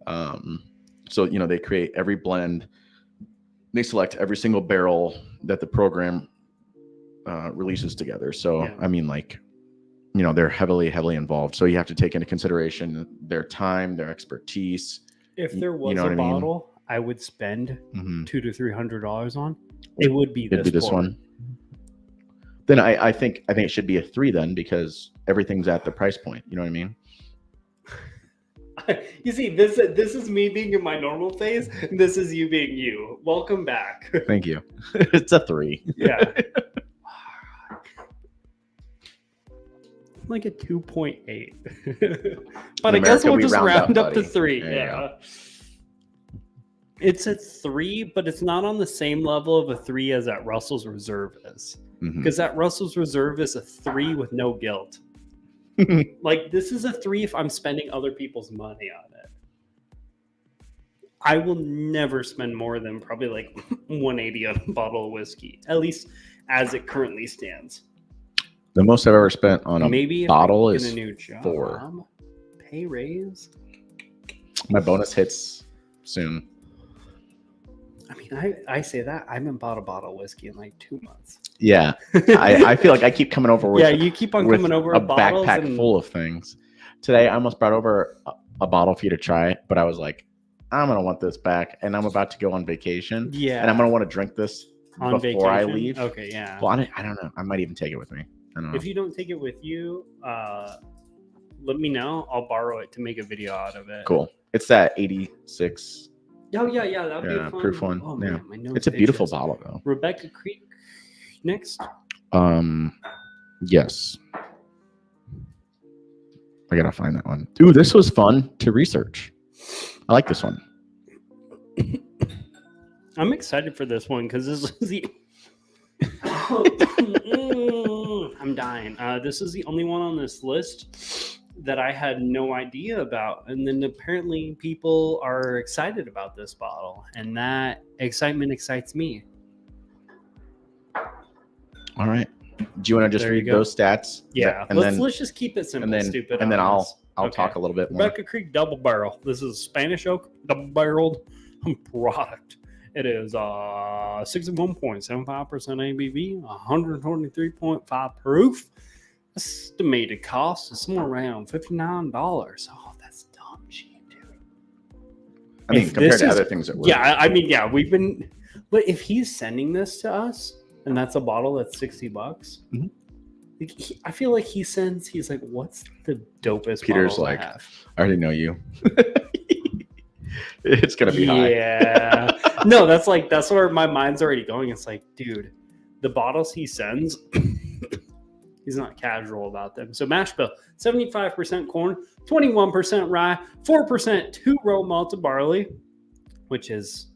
So they create every blend. They select every single barrel that the program releases together. So yeah. I mean, they're heavily involved. So you have to take into consideration their time, their expertise. If there was a bottle I would spend $200 to $300 on, it would be this one. Then I think it should be a 3 then, because everything's at the price point. You know what I mean? You see, this is me being in my normal phase. This is you being you. Welcome back. Thank you. It's a 3. Yeah. Like a 2.8. But I guess we'll just round up to 3. Yeah. It's a 3, but it's not on the same level of a 3 as that Russell's Reserve is. Because that Russell's Reserve is a 3 with no guilt. Like, this is a 3 if I'm spending other people's money on it. I will never spend more than probably like $180 on a bottle of whiskey, at least as it currently stands. The most I've ever spent on a bottle is a new job, 4. Pay raise. My bonus hits soon. I mean, I say that I haven't bought a bottle of whiskey in like 2 months. Yeah, I feel like I keep coming over with Yeah, you keep on with coming over a with bottles backpack and full of things. Today I almost brought over a bottle for you to try, but I was like, I'm gonna want this back, and I'm about to go on vacation, yeah, and I'm gonna want to drink this on before I vacation. leave. Okay, yeah. Well, I don't know. I might even take it with me. I don't know. If you don't take it with you, let me know. I'll borrow it to make a video out of it. Cool. It's that 86 Oh yeah, that'd be a fun proof one. Oh Yeah. man, my nose It's a beautiful itches. bottle though. Rebecca Creek next. Yes. I gotta find that one. Ooh, this was fun to research. I like this one. I'm excited for this one because this is the. I'm dying. This is the only one on this list that I had no idea about, and then apparently people are excited about this bottle, and that excitement excites me. All right. Do you want to just There you read go. those stats? Yeah, and then let's just keep it simple. and then Stupid. and then on I'll this. I'll Okay. talk a little bit more. Rebecca Creek Double Barrel. This is Spanish oak double barreled product. It is 61.75% ABV, 123.5 proof. Estimated cost is somewhere around $59. Oh, that's dumb cheap, dude. I mean, If compared this to is- other things that we're Yeah, I mean, yeah, we've been. But if he's sending this to us, and that's a bottle that's $60, Mhm. I feel like he's like, what's the dopest Peter's bottle like, I have? I already know you. It's gonna be high. Yeah. No, that's where my mind's already going. It's like, dude, the bottles he sends, he's not casual about them. So mash bill, 75% corn, 21% rye, 4% two-row malted barley, which is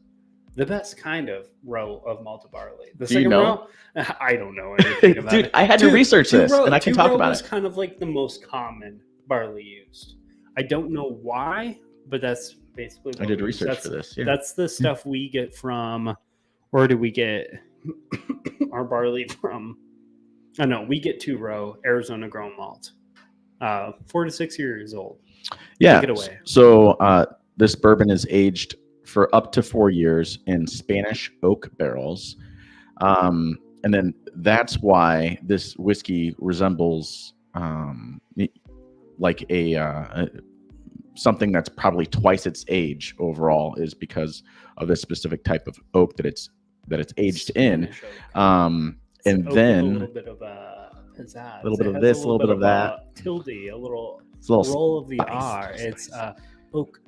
the best kind of row of malted barley. The Do you second know? row, I don't know anything about Dude, it. I had to research this, two-row- and I can talk two-row about was it. kind of like the most common barley used. I don't know why, but that's basically what I did we use. research for this. Yeah. That's the stuff we get from. Where do we get our barley from? Oh no, we get two-row Arizona grown malt, 4 to 6 years old. Yeah. Take it away. So this bourbon is aged for up to 4 years in Spanish oak barrels. And then that's why this whiskey resembles like a something that's probably twice its age overall, is because of this specific type of oak that it's aged in. Spanish oak. And It's oak with then a little bit of pizzazz. a little bit It of has this, a little bit of that. Tilde, a little it's a little roll of the spice, R. little It's spice. oak.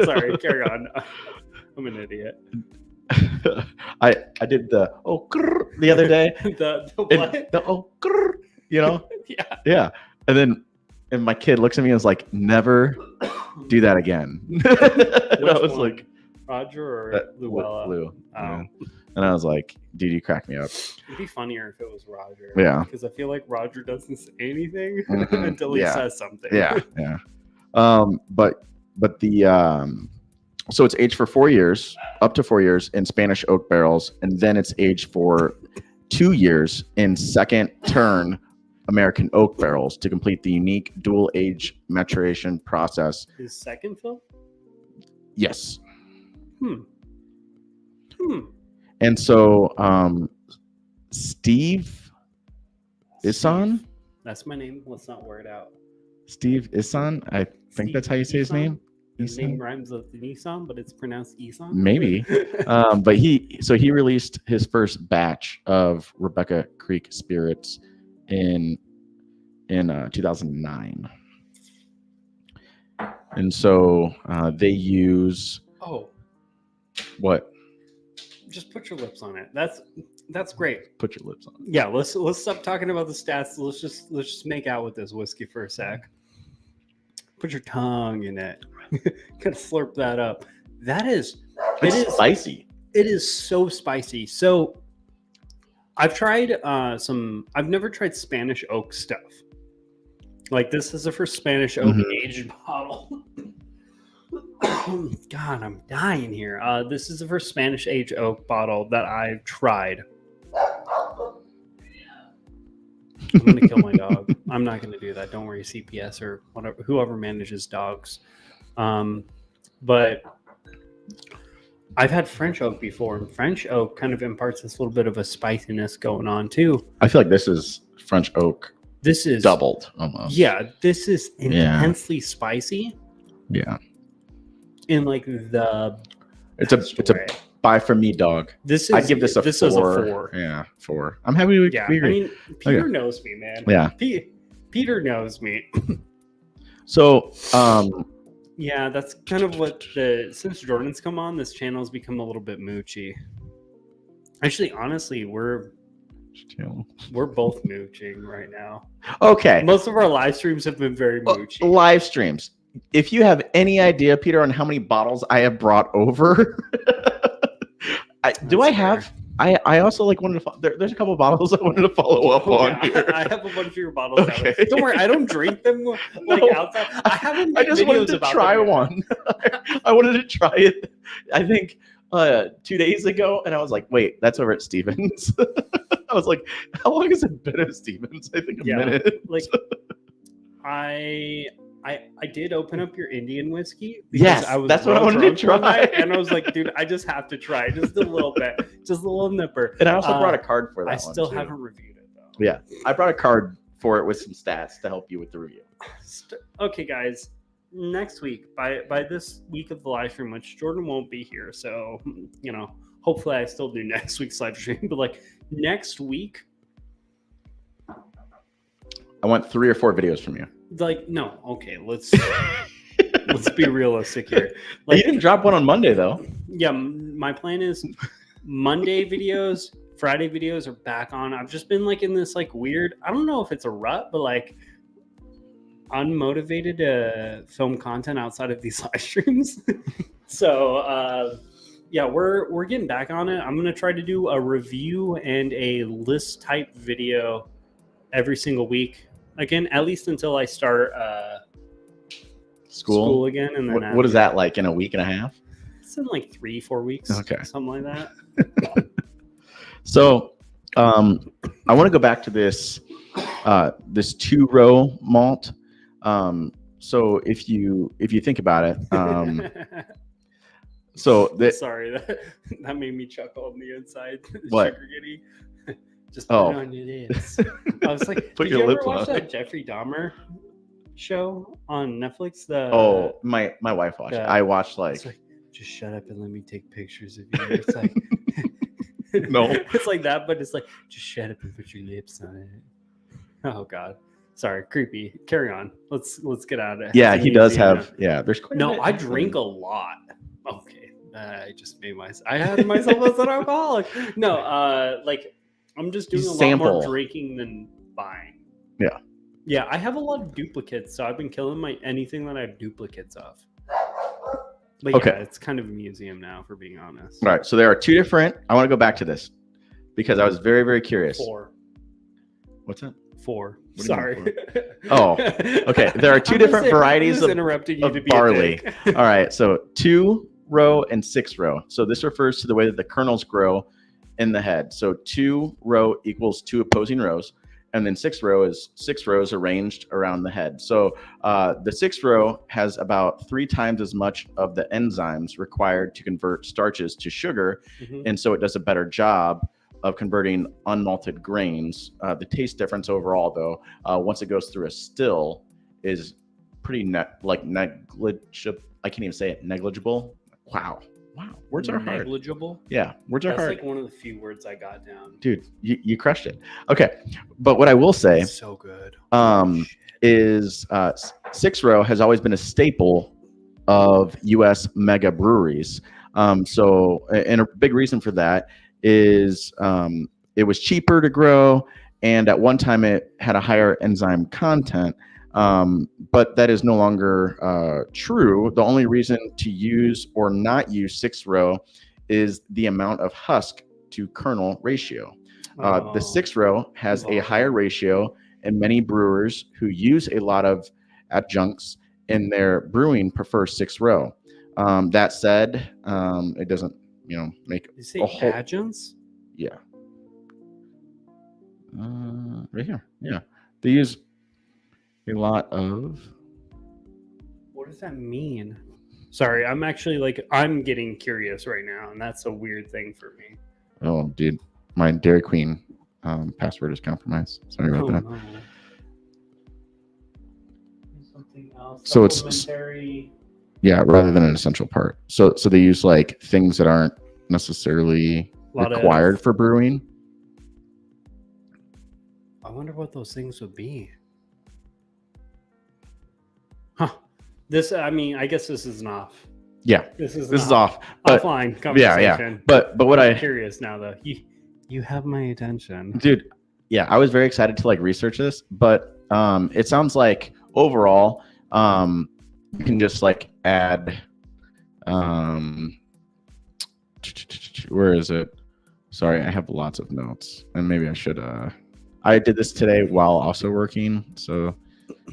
Sorry, carry on. I'm an idiot. I did the the other day. the and what? the you know. Yeah. Yeah. And my kid looks at me and is like, never do that again. And I was one? like, Roger or Luella? Lou. Oh. Yeah. And I was like, dude, you crack me up. It'd be funnier if it was Roger. Yeah. Because I feel like Roger doesn't say anything Mhm. until he Yeah. says something. Yeah. Yeah. But the so it's aged for 4 years, up to 4 years in Spanish oak barrels, and then it's aged for 2 years in second turn American oak barrels to complete the unique dual age maturation process. His second film? Yes. And so Steve Isan? That's my name. Let's not wear it out. Steve Isan? I think that's how you say his name. His Isan? name rhymes with Nissan, but it's pronounced Isan. Maybe. But he released his first batch of Rebecca Creek spirits in 2009. And so they use Oh, what? just put your lips on it. That's great. Put your lips on. Yeah, let's stop talking about the stats. Let's just make out with this whiskey for a sec. Put your tongue in it. Gotta slurp that up. It's Spicy. spicy. It is so spicy. So I've tried I've never tried Spanish oak stuff. Like this is the first Spanish oak aged bottle. God, I'm dying here. This is the first Spanish aged oak bottle that I've tried. I'm gonna kill my dog. I'm not gonna do that. Don't worry, CPS or whatever, whoever manages dogs. But I've had French oak before, and French oak kind of imparts this little bit of a spiciness going on too. I feel like this is French oak This is doubled almost. Yeah, this is Yeah. intensely spicy Yeah. in like the It's a way. buy for me, dog. This is I'd give this a 4. Is a 4. Yeah, 4. I'm happy we Yeah, agree. I mean, Peter knows me, man. Yeah. Peter knows me. So, yeah, that's kind of what since Jordan's come on, this channel's become a little bit moochy. Actually, honestly, we're both mooching right now. Okay. Most of our live streams have been very moochy. Live streams. If you have any idea, Peter, on how many bottles I have brought over, I also like wanted to. There's a couple of bottles I wanted to follow up on here. I have a bunch of your bottles. Okay. Don't worry, I don't drink them like outside. I haven't. I just wanted to try one. I wanted to try it. I think 2 days ago, and I was like, "Wait, that's over at Stevens." I was like, "How long has it been at Stevens?" I think a minute. Like, I did open up your Indian whiskey. Yes, that's what I wanted to try. And I was like, dude, I just have to try just a little bit, just a little nipper. And I also brought a card for that. I still haven't reviewed it though. Yeah, I brought a card for it with some stats to help you with the review. Okay, guys. Next week, by this week of the live stream, which Jordan won't be here, so hopefully I still do next week's live stream. But like next week, I want 3 or 4 videos from you. Like, no, okay, let's be realistic here. Like, you didn't drop one on Monday though. Yeah, my plan is Monday videos, Friday videos are back on. I've just been like in this like weird, I don't know if it's a rut, but like unmotivated to film content outside of these live streams. So yeah, we're getting back on it. I'm gonna try to do a review and a list type video every single week. Again, at least until I start school again. And then what is that like in a week and a half? It's in like 3-4 weeks. Okay. Something like that. So I want to go back to this 2-row malt. So if you think about it, sorry, that made me chuckle on the inside. What? Sugar Giddy. Just put it on your lips. I was like, put did your you ever lips watch on that Jeffrey Dahmer show on Netflix? My wife watched it. I watched like just shut up and let me take pictures of you. It's like no, it's like that, but it's like just shut up and put your lips on it. Oh God, sorry, creepy. Carry on. Let's get out of it. Yeah, he does have. Yeah, there's quite a bit. I drink a lot. Okay, I just made myself. I had myself as an alcoholic. No, like I'm just doing a lot more drinking than buying. Yeah. Yeah, I have a lot of duplicates, so I've been killing anything that I have duplicates of. But yeah, it's kind of a museum now, for being honest. All right, so there are 2 different. I want to go back to this because I was very, very curious. 4. What's that? 4. Sorry. Oh, okay. There are 2 different varieties of barley. All right, so 2-row and 6-row. So this refers to the way that the kernels grow in the head. So 2-row equals 2 opposing rows, and then 6-row is 6 rows arranged around the head. So the 6-row has about 3 times as much of the enzymes required to convert starches to sugar, and so it does a better job of converting unmalted grains. The taste difference overall, though, once it goes through a still, is pretty negligible. I can't even say it. Negligible. Wow, words are hard. Negligible. Yeah, words are hard. That's like one of the few words I got down. Dude, you crushed it. Okay, but what I will say, it's so good. Is 6-row has always been a staple of U.S. mega breweries. So, and a big reason for that is it was cheaper to grow, and at one time it had a higher enzyme content. But that is no longer true. The only reason to use or not use 6-row is the amount of husk to kernel ratio. The 6-row has a higher ratio, and many brewers who use a lot of adjuncts in their brewing prefer 6-row. That said, it doesn't, make you say a whole adjuncts. Yeah. Right here. Yeah, they use a lot of. What does that mean? Sorry, I'm actually like I'm getting curious right now, and that's a weird thing for me. Oh, dude, my Dairy Queen password is compromised. Sorry about Oh that. no. Something else. So it's Supplementary. yeah, rather than an essential part. So they use like things that aren't necessarily required for brewing. I wonder what those things would be. Huh. This, I mean, I guess this is off. Yeah, this is off. But offline conversation. Yeah. But what I'm curious now though. You have my attention, dude. Yeah, I was very excited to like research this, but it sounds like overall you can just like add where is it? Sorry, I have lots of notes, and maybe I should I did this today while also working, so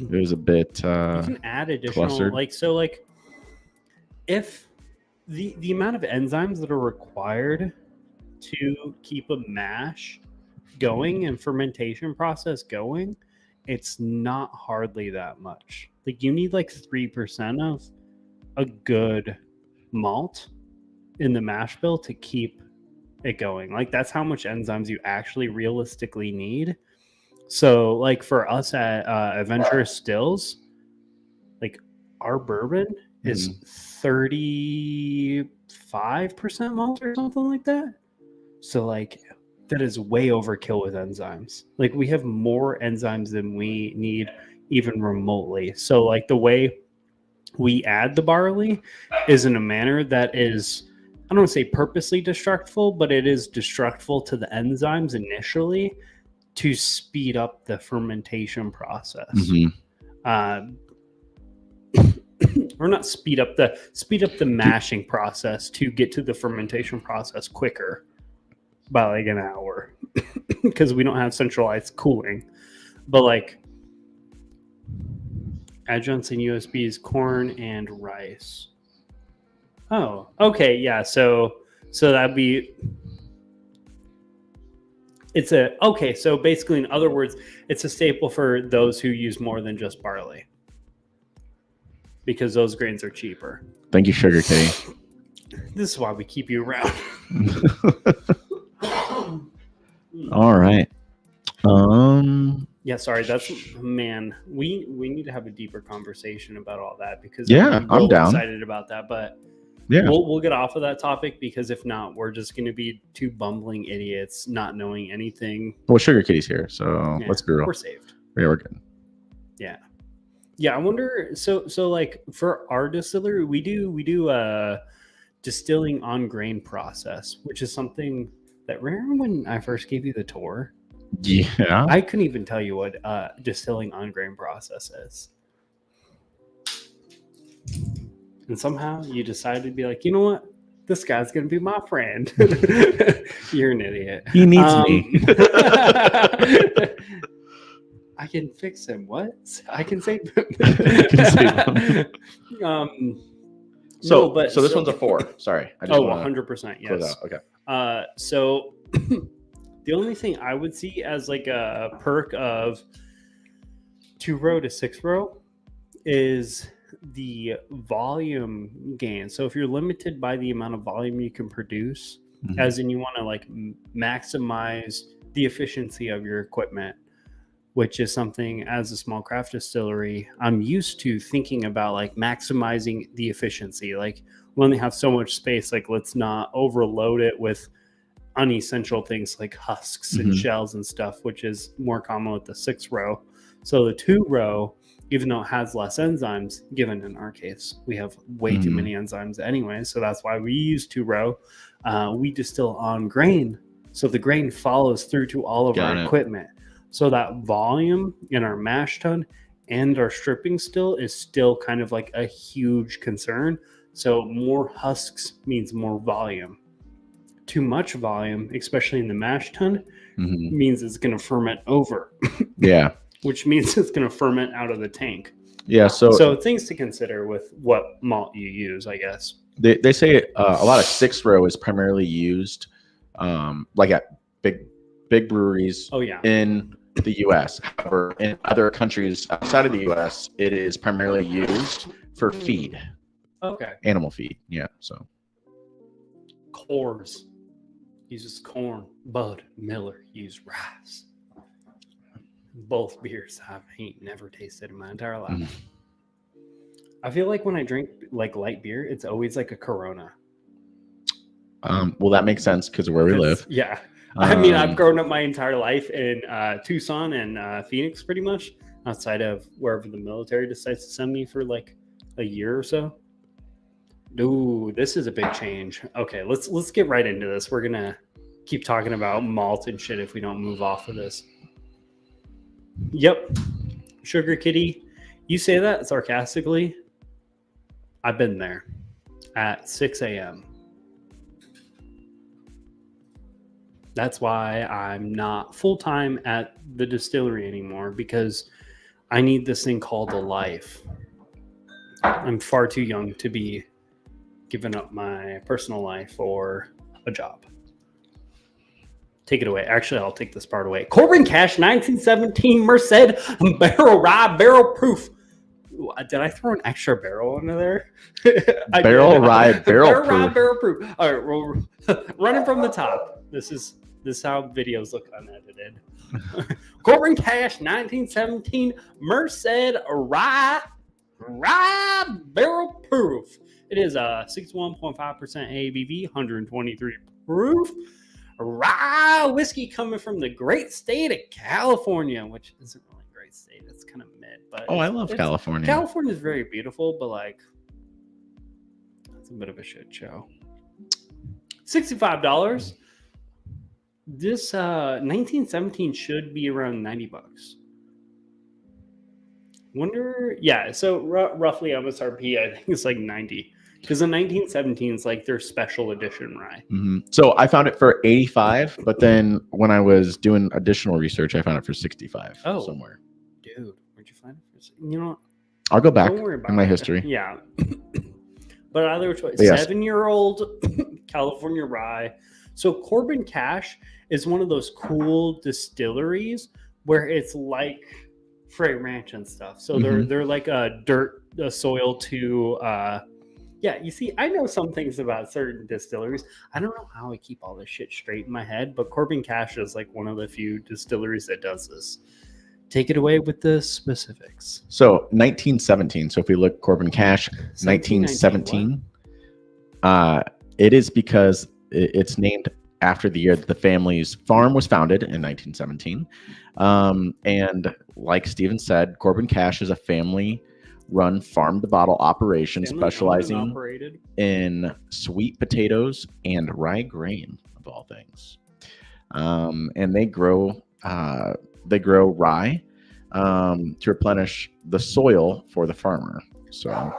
it was a bit you can add additional clustered. like if the amount of enzymes that are required to keep a mash going and fermentation process going, it's not hardly that much. Like you need like 3% of a good malt in the mash bill to keep it going. Like that's how much enzymes you actually realistically need. So like for us at Adventurous Stills, like our bourbon is 35% malt or something like that. So like that is way overkill with enzymes. Like we have more enzymes than we need even remotely. So like the way we add the barley is in a manner that is, I don't want to say purposely destructful, but it is destructful to the enzymes initially to speed up the fermentation process. Or not speed up the mashing process to get to the fermentation process quicker by like an hour because we don't have centralized cooling. But like adjuncts and USBs, corn and rice. Oh, okay, yeah. So that'd be so basically, in other words, it's a staple for those who use more than just barley because those grains are cheaper. Thank you, Sugar Kitty. This is why we keep you around. All right. Yeah, sorry. That's man. We need to have a deeper conversation about all that because I'm down. Excited about that, but yeah, we'll get off of that topic because if not, we're just going to be two bumbling idiots not knowing anything. Well, Sugar Kitty's here, so let's be real. We're saved. Yeah, we're good. Yeah. I wonder. So like for our distillery, we do distilling on grain process, which is something that remember when I first gave you the tour. Yeah. I couldn't even tell you what distilling on grain process is. And somehow you decided to be like, you know what? This guy's going to be my friend. You're an idiot. He needs me. I can fix him. What? I can save him. So this one's a 4. Sorry. I just 100%. Yes. Okay. So the only thing I would see as like a perk of 2-row to 6-row is the volume gain. So if you're limited by the amount of volume you can produce, as in you want to like maximize the efficiency of your equipment, which is something as a small craft distillery, I'm used to thinking about like maximizing the efficiency. Like we only have so much space, like let's not overload it with unessential things like husks and shells and stuff, which is more common with the 6-row. So the 2-row, even though it has less enzymes, given in our case, we have way too many enzymes anyway. So that's why we use 2-row. We distill on grain. So the grain follows through to all of our equipment. So that volume in our mash tun and our stripping still is still kind of like a huge concern. So more husks means more volume. Too much volume, especially in the mash tun, means it's going to ferment over. Yeah. Which means it's going to ferment out of the tank. Yeah. So things to consider with what malt you use, I guess. They say a lot of 6-row is primarily used like at big breweries in the U.S. However, in other countries outside of the U.S., it is primarily used for feed. Okay. Animal feed. Yeah. So Coors uses corn. Bud Miller uses rice. Both beers I ain't never tasted in my entire life. Mhm. I feel like when I drink like light beer, it's always like a Corona. well, that makes sense because of where we live. Yeah. I mean, I've Um, grown up my entire life in Tucson and Phoenix, pretty much, outside of wherever the military decides to send me for like a year or so. Ooh, this is a big change. Okay, let's get right into this. We're gonna keep talking about malt and shit if we don't move off of this. Yep, Sugar Kitty. You say that sarcastically. I've been there at 6 a.m. That's why I'm not full-time at the distillery anymore, because I need this thing called a life. I'm far too young to be giving up my personal life for a job. Take it away. Actually, I'll take this part away. Corbin Cash 1917 Merced Barrel Rye Barrel Proof. Did I throw an extra barrel into there? Barrel Rye Barrel Proof. Barrel Proof. All right, we're running from the top. This is how videos look unedited. Corbin Cash 1917 Merced Rye Barrel Proof. It is a 61.5% ABV, 123 proof. Rye whiskey coming from the great state of California, which isn't really a great state. It's kind of mid, but I love California. California is very beautiful, but like it's a bit of a shit show. $65. This 1917 should be around $90. Wonder, yeah. So roughly MSRP, I think it's like 90. Because the 1917 is like their special edition rye. Mm-hmm. So I found it for 85, but then when I was doing additional research, I found it for 65 somewhere. Dude, where'd you find it? You know what? I'll go back Don't worry about in my it. history. Yeah. But either choice, Yes. 7-year-old California rye. So Corbin Cash is one of those cool distilleries where it's like Frey Ranch and stuff. So they're like a soil to yeah, you see, I know some things about certain distilleries. I don't know how I keep all this shit straight in my head, but Corbin Cash is like one of the few distilleries that does this. Take it away with the specifics. So 1917. So if we look Corbin Cash 1917, it is because it's named after the year that the family's farm was founded in 1917. And like Steven said, Corbin Cash is a family-run farm-to-bottle operation specializing in sweet potatoes and rye grain, of all things. And they grow rye to replenish the soil for the farmer. So,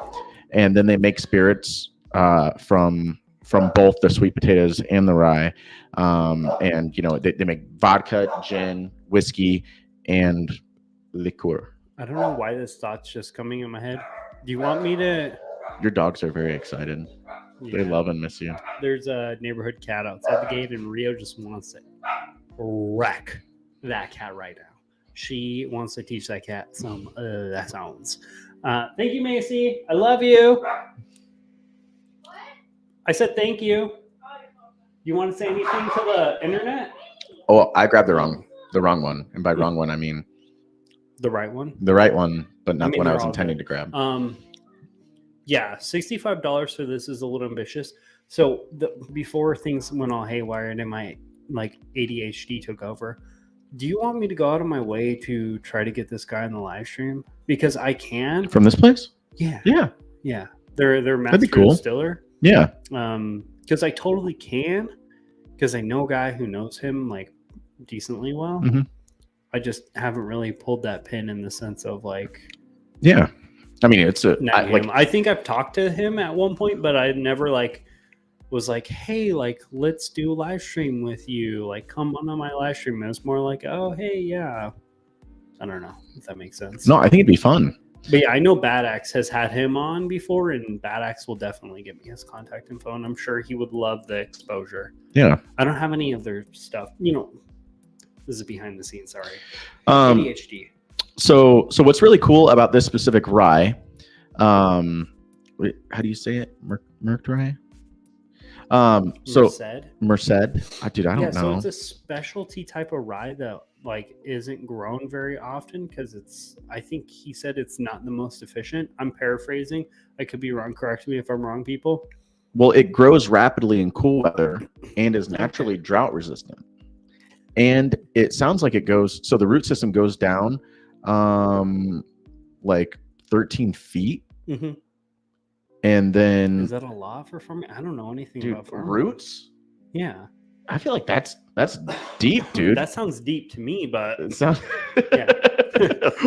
and then they make spirits from both the sweet potatoes and the rye. And you know, they make vodka, gin, whiskey, and liqueur. I don't know why this thought's just coming in my head. Do you want me to? Your dogs are very excited. Yeah. They love and miss you. There's a neighborhood cat outside the gate, and Rio just wants to wreck that cat right now. She wants to teach that cat some sounds. Thank you, Macy. I love you. What? I said thank you. You want to say anything to the internet? Oh, I grabbed the wrong one, and by wrong one I mean the right one. The right one, but not the one I was intending to grab. Yeah, $65 for this is a little ambitious. So before things went all haywire and my like ADHD took over, do you want me to go out of my way to try to get this guy in the live stream? Because I can. From this place? Yeah. Yeah. Yeah. They're master distiller. Yeah. Because I totally can. Because I know a guy who knows him like decently well. Mm-hmm. I just haven't really pulled that pin in the sense of like. Yeah. I mean, it's I think I've talked to him at one point, but I never like was like, hey, like, let's do a live stream with you. Like, come on my live stream. And it's more like, oh, hey, yeah. I don't know if that makes sense. No, I think it'd be fun. But yeah, I know Bad Axe has had him on before, and Bad Axe will definitely give me his contact info, and I'm sure he would love the exposure. Yeah. I don't have any of their stuff. You know, this is behind the scenes. Sorry. ADHD. So what's really cool about this specific rye, wait, how do you say it? Mercury? So Merced. Merced. Dude, I Yeah, don't so know. it's a specialty type of rye that like isn't grown very often because I think he said it's not the most efficient. I'm paraphrasing. I could be wrong. Correct me if I'm wrong, people. Well, it grows rapidly in cool weather and is naturally drought resistant. And it sounds like it goes, so the root system goes down like 13 feet. Mm-hmm. And then, Is that a lot for farming? I don't know anything dude, about farming. roots? Yeah. I feel like that's deep, dude. That sounds deep to me, but It sounds yeah.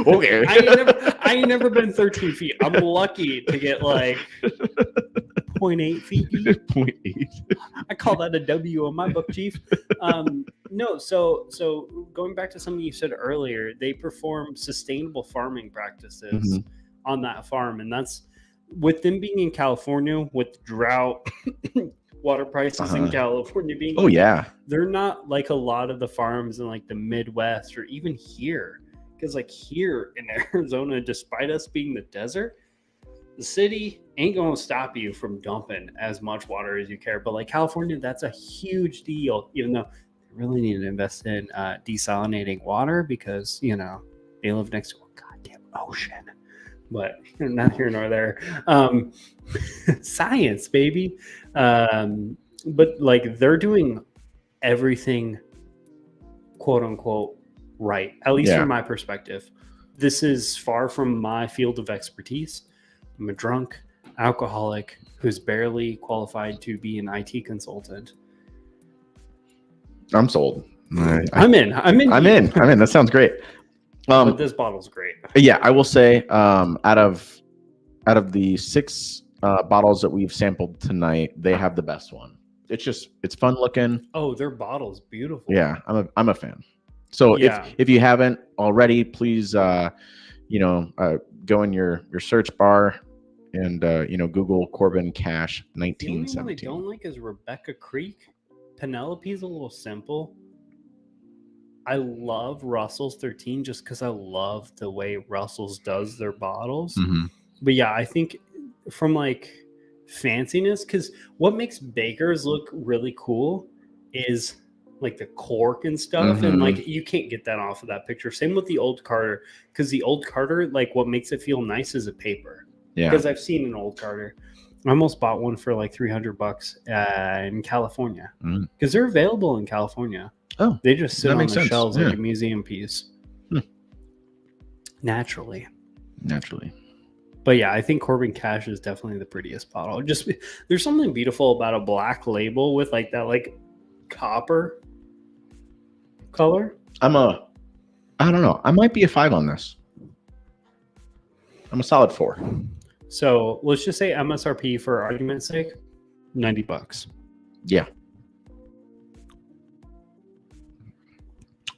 okay. I ain't never been 13 feet. I'm lucky to get like 0.8 feet deep. 0.8. I call that a W on my book, Chief. No, so going back to something you said earlier, they perform sustainable farming practices on that farm, and that's with them being in California with drought, water prices in California being. Oh yeah, they're not like a lot of the farms in like the Midwest or even here, because like here in Arizona, despite us being the desert, the city ain't going to stop you from dumping as much water as you care. But like California, that's a huge deal, even though they really need to invest in desalinating water because, you know, they live next to a goddamn ocean. But not here nor there. Science, baby. But like they're doing everything, quote unquote, right, at least from my perspective. This is far from my field of expertise. I'm a drunk alcoholic who's barely qualified to be an IT consultant. I'm sold. I'm in. That sounds great. But this bottle's great. Yeah, I will say, out of the 6 bottles that we've sampled tonight, they have the best one. It's fun looking. Oh, their bottle's beautiful. Yeah, I'm a fan. So if you haven't already, please go in your search bar and Google Corbin Cash 1917. The only one I don't like is Rebecca Creek. Penelope's a little simple. I love Russell's 13 just because I love the way Russell's does their bottles. But yeah, I think from like fanciness, because what makes Baker's look really cool is like the cork and stuff, and like you can't get that off of that picture. Same with the Old Carter, because the Old Carter, like what makes it feel nice is a paper. Yeah, because I've seen an Old Carter. I almost bought one for like $300 in California because they're available in California. Oh, they just sit on the shelves like a museum piece. Naturally. But yeah, I think Corbin Cash is definitely the prettiest bottle. Just there's something beautiful about a black label with like that like copper color. I don't know. I might be a 5 on this. I'm a solid 4. So let's just say MSRP for argument's sake, $90. Yeah.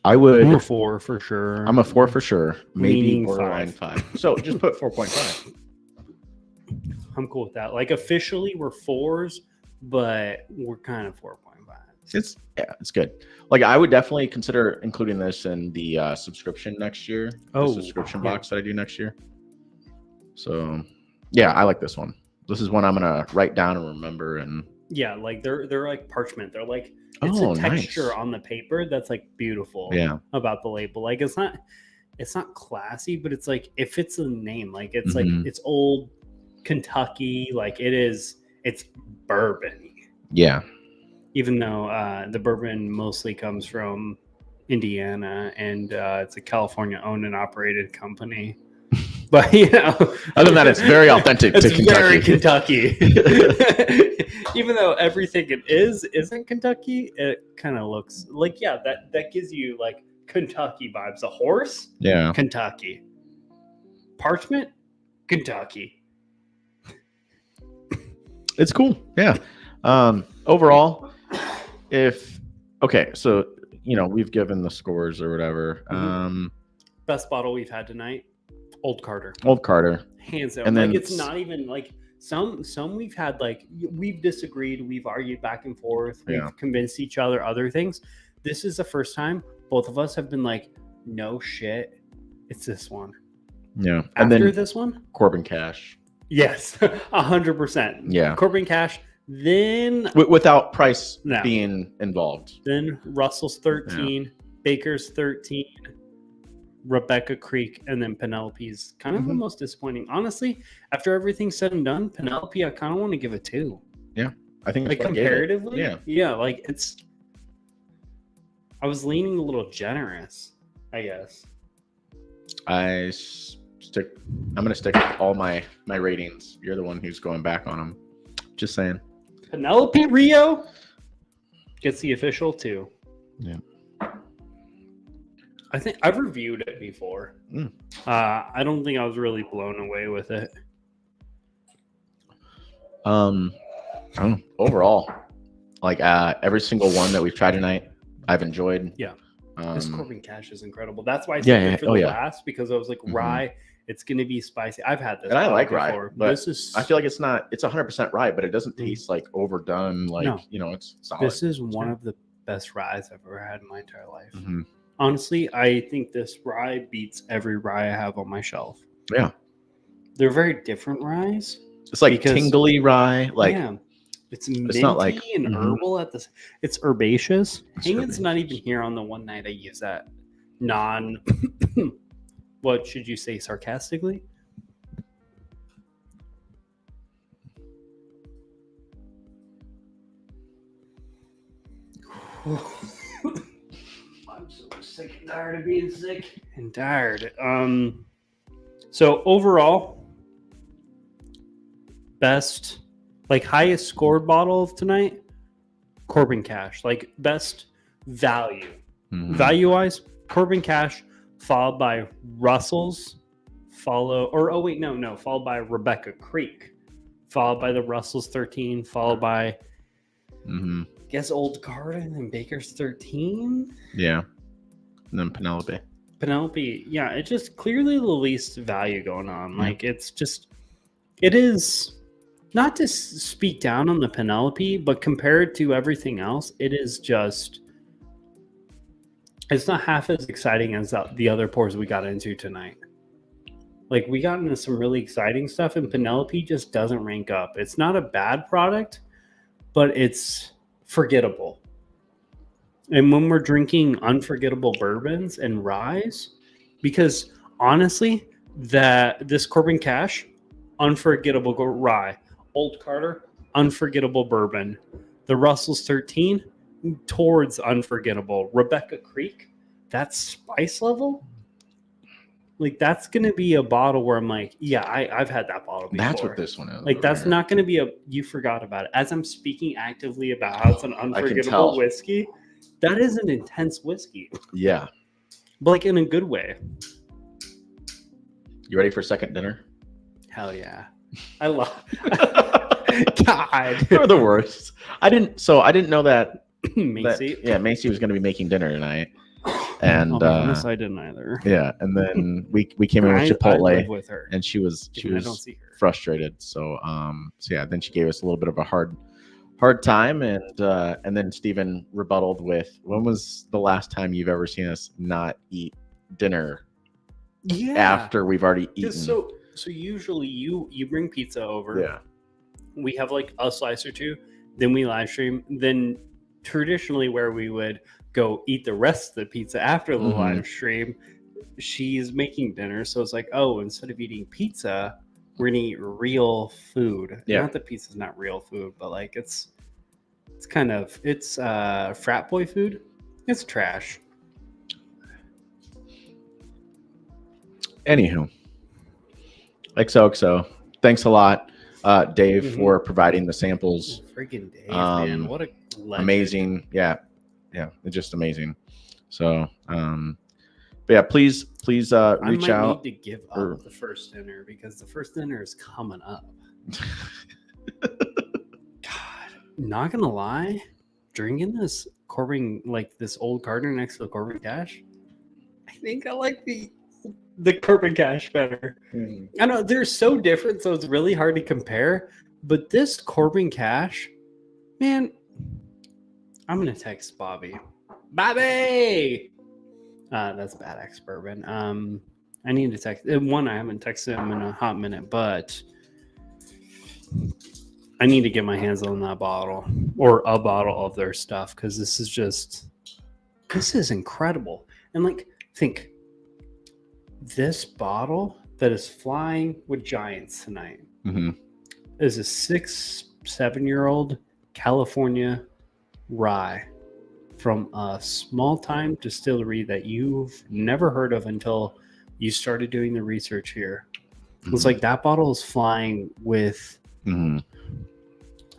I'm a 4 for sure. I'm a 4 for sure. Maybe borderline 5. So just put 4.5. I'm cool with that. Like officially we're 4s, but we're kind of 4.5. It's good. Like I would definitely consider including this in the subscription next year. The subscription box that I do next year. So yeah, I like this one. This is one I'm gonna write down and remember. And yeah, like they're like parchment. They're like it's a texture on the paper that's like beautiful. Yeah. About the label. Like it's not classy, but it's like it fits the name. Like it's like it's old Kentucky. Like it's bourbon. Yeah. Even though the bourbon mostly comes from Indiana and it's a California owned and operated company. But other than that, it's very authentic to Kentucky. Very Kentucky. Even though everything it isn't Kentucky, it kind of looks like that gives you like Kentucky vibes. A horse, Kentucky. Parchment, Kentucky. It's cool, yeah. Overall, so we've given the scores or whatever. Best bottle we've had tonight. Old Carter, hands down. And then like it's not even like some we've had like we've disagreed, we've argued back and forth, we've convinced each other other things. This is the first time both of us have been like, no shit, it's this one. Yeah, and then this one, Corbin Cash. Yes, 100%. Yeah. Corbin Cash, then Without price No. being involved. then Russell's 13, Baker's 13, Rebecca Creek, and then Penelope's kind of the most disappointing. Honestly, after everything's said and done, Penelope, I kind of want to give a 2. Yeah. I think Like that's what I gave it. comparatively, Yeah. like it's. I was leaning a little generous, I guess. I'm gonna stick with all my ratings. You're the one who's going back on them. Just saying. Penelope Rio gets the official 2. Yeah. I think I've reviewed it before. I don't think I was really blown away with it. I don't know. Overall, like every single one that we've tried tonight, I've enjoyed. Yeah. This Corbin Cash is incredible. That's why I Yeah, said yeah. it for the last, because I was like, Mhm. rye, it's going to be spicy. I've had this. And I like before. rye, but this is. I feel like it's 100% rye, but it doesn't taste like overdone. Like, No. It's solid. This is one of the best ryes I've ever had in my entire life. Mhm. Honestly, I think this rye beats every rye I have on my shelf. Yeah. They're very different ryes. It's like because- tingly rye. Like, yeah. It's minty not like- and Mhm. herbal at this. It's herbaceous. It's Hanging's not herbaceous. even here on the one night I use that non. What should you say sarcastically? I'm so sick and tired of being sick and tired. So overall, best, like highest scored bottle of tonight, Corbin Cash. Like best value, Mhm. value wise, Corbin Cash, followed by Russell's, followed by Rebecca Creek, followed by the Russell's 13, followed by Mhm. I guess Old Garden and Baker's 13. Yeah. And then Penelope. Penelope, yeah, it's just clearly the least value going on. Like it's just, it is not to speak down on the Penelope, but compared to everything else, it is just, it's not half as exciting as the other pours we got into tonight. Like we got into some really exciting stuff, and Penelope just doesn't rank up. It's not a bad product, but it's forgettable. And when we're drinking unforgettable bourbons and ryes, because honestly, this Corbin Cash, unforgettable rye, Old Carter, unforgettable bourbon, the Russell's 13, towards unforgettable, Rebecca Creek, that spice level, like that's gonna be a bottle where I'm like, yeah, I've had that bottle before. That's what this one is. Like that's not going to be you forgot about it. As I'm speaking actively about how it's an unforgettable whiskey, that is an intense whiskey. Yeah. But like in a good way. You ready for second dinner? Hell yeah. I love God. They're the worst. I didn't know that. Macy. Macy was going to be making dinner tonight. And I'll be honest, I didn't either. Yeah, and then we came in with I Chipotle live with her, and she was I don't see her. frustrated. So yeah, then she gave us a little bit of a hard time, and then Steven rebutted with, when was the last time you've ever seen us not eat dinner after we've already eaten? So usually you bring pizza over. Yeah. We have like a slice or two, then we live stream. Then traditionally where we would go eat the rest of the pizza after the live stream, she's making dinner. So it's like, oh, instead of eating pizza, we're gonna eat real food. Yeah. Not that pizza's not real food, but like it's frat boy food. It's trash. Anywho, XOXO. Thanks a lot, Dave, for providing the samples. Freaking Dave, man. What a legend. Amazing. Yeah. It's just amazing. So, but yeah, please reach out. I might need to give up the first dinner because the first dinner is coming up. God, not gonna lie, drinking this Corbin, like this Old Carter next to the Corbin Cash, I think I like the Corbin Cash better. I know they're so different, so it's really hard to compare. But this Corbin Cash, man, I'm gonna text Bobby. Bobby, that's Bad X Bourbon. I need to text one. I haven't texted him in a hot minute, but I need to get my hands on that bottle or a bottle of their stuff because this is incredible. And like, think this bottle that is flying with giants tonight is a 6-7-year-old California rye from a small time distillery that you've never heard of until you started doing the research here. It's like that bottle is flying with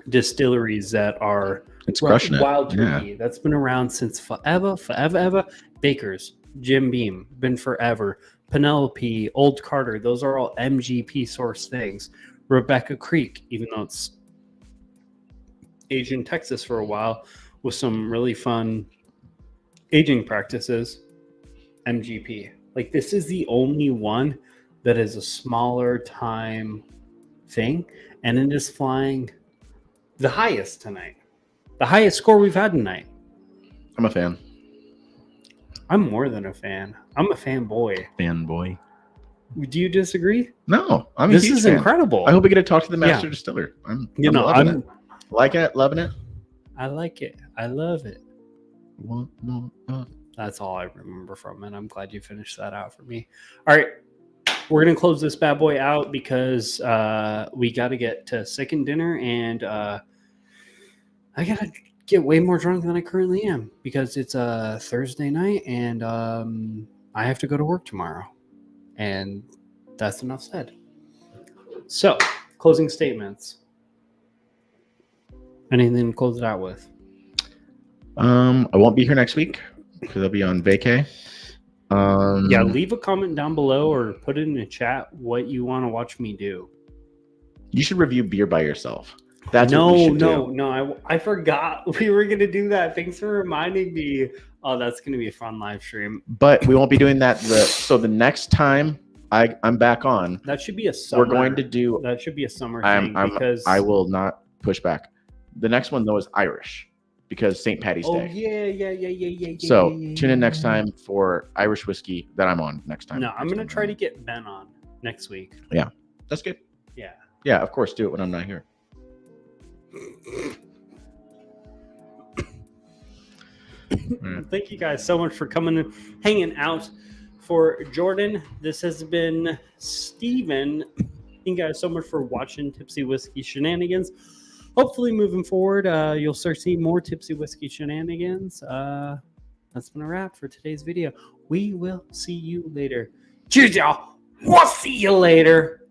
distilleries that are Wild Turkey. That's been around since forever. Baker's, Jim Beam, been forever. Penelope, Old Carter, those are all MGP source things. Rebecca Creek, even though it's aged in Texas for a while with some really fun aging practices, MGP. Like, this is the only one that is a smaller time thing, and it is flying the highest tonight. The highest score we've had tonight. I'm a fan. I'm more than a fan. I'm a fanboy. Fanboy. Do you disagree? No, I'm this a huge is fan. Incredible. I hope we get to talk to the master distiller. I'm loving it. Like it, loving it. I like it. I love it. One more. That's all I remember from it. I'm glad you finished that out for me. All right. We're going to close this bad boy out because we got to get to second dinner, and I got to get way more drunk than I currently am because it's a Thursday night, and I have to go to work tomorrow. And that's enough said. So, closing statements. Anything to close it out with? I won't be here next week because I'll be on vacay. Yeah, leave a comment down below or put it in the chat what you want to watch me do. You should review beer by yourself. That's what we should do. No, I forgot we were going to do that. Thanks for reminding me. Oh, that's going to be a fun live stream. But we won't be doing that. So the next time I'm back on, that should be a summer. We're going to do. That should be a summer thing because I will not push back. The next one though is Irish because St. Patty's Day. Oh yeah. So tune in next time for Irish whiskey that I'm on next time. No, I'm going to try to get Ben on next week. Yeah, that's good. Yeah, of course. Do it when I'm not here. Thank you guys so much for coming and hanging out. For Jordan, this has been Steven. Thank you guys so much for watching Tipsy Whiskey Shenanigans. Hopefully moving forward, you'll start seeing more Tipsy Whiskey Shenanigans. That's been a wrap for today's video. We will see you later. Cheers, y'all. We'll see you later.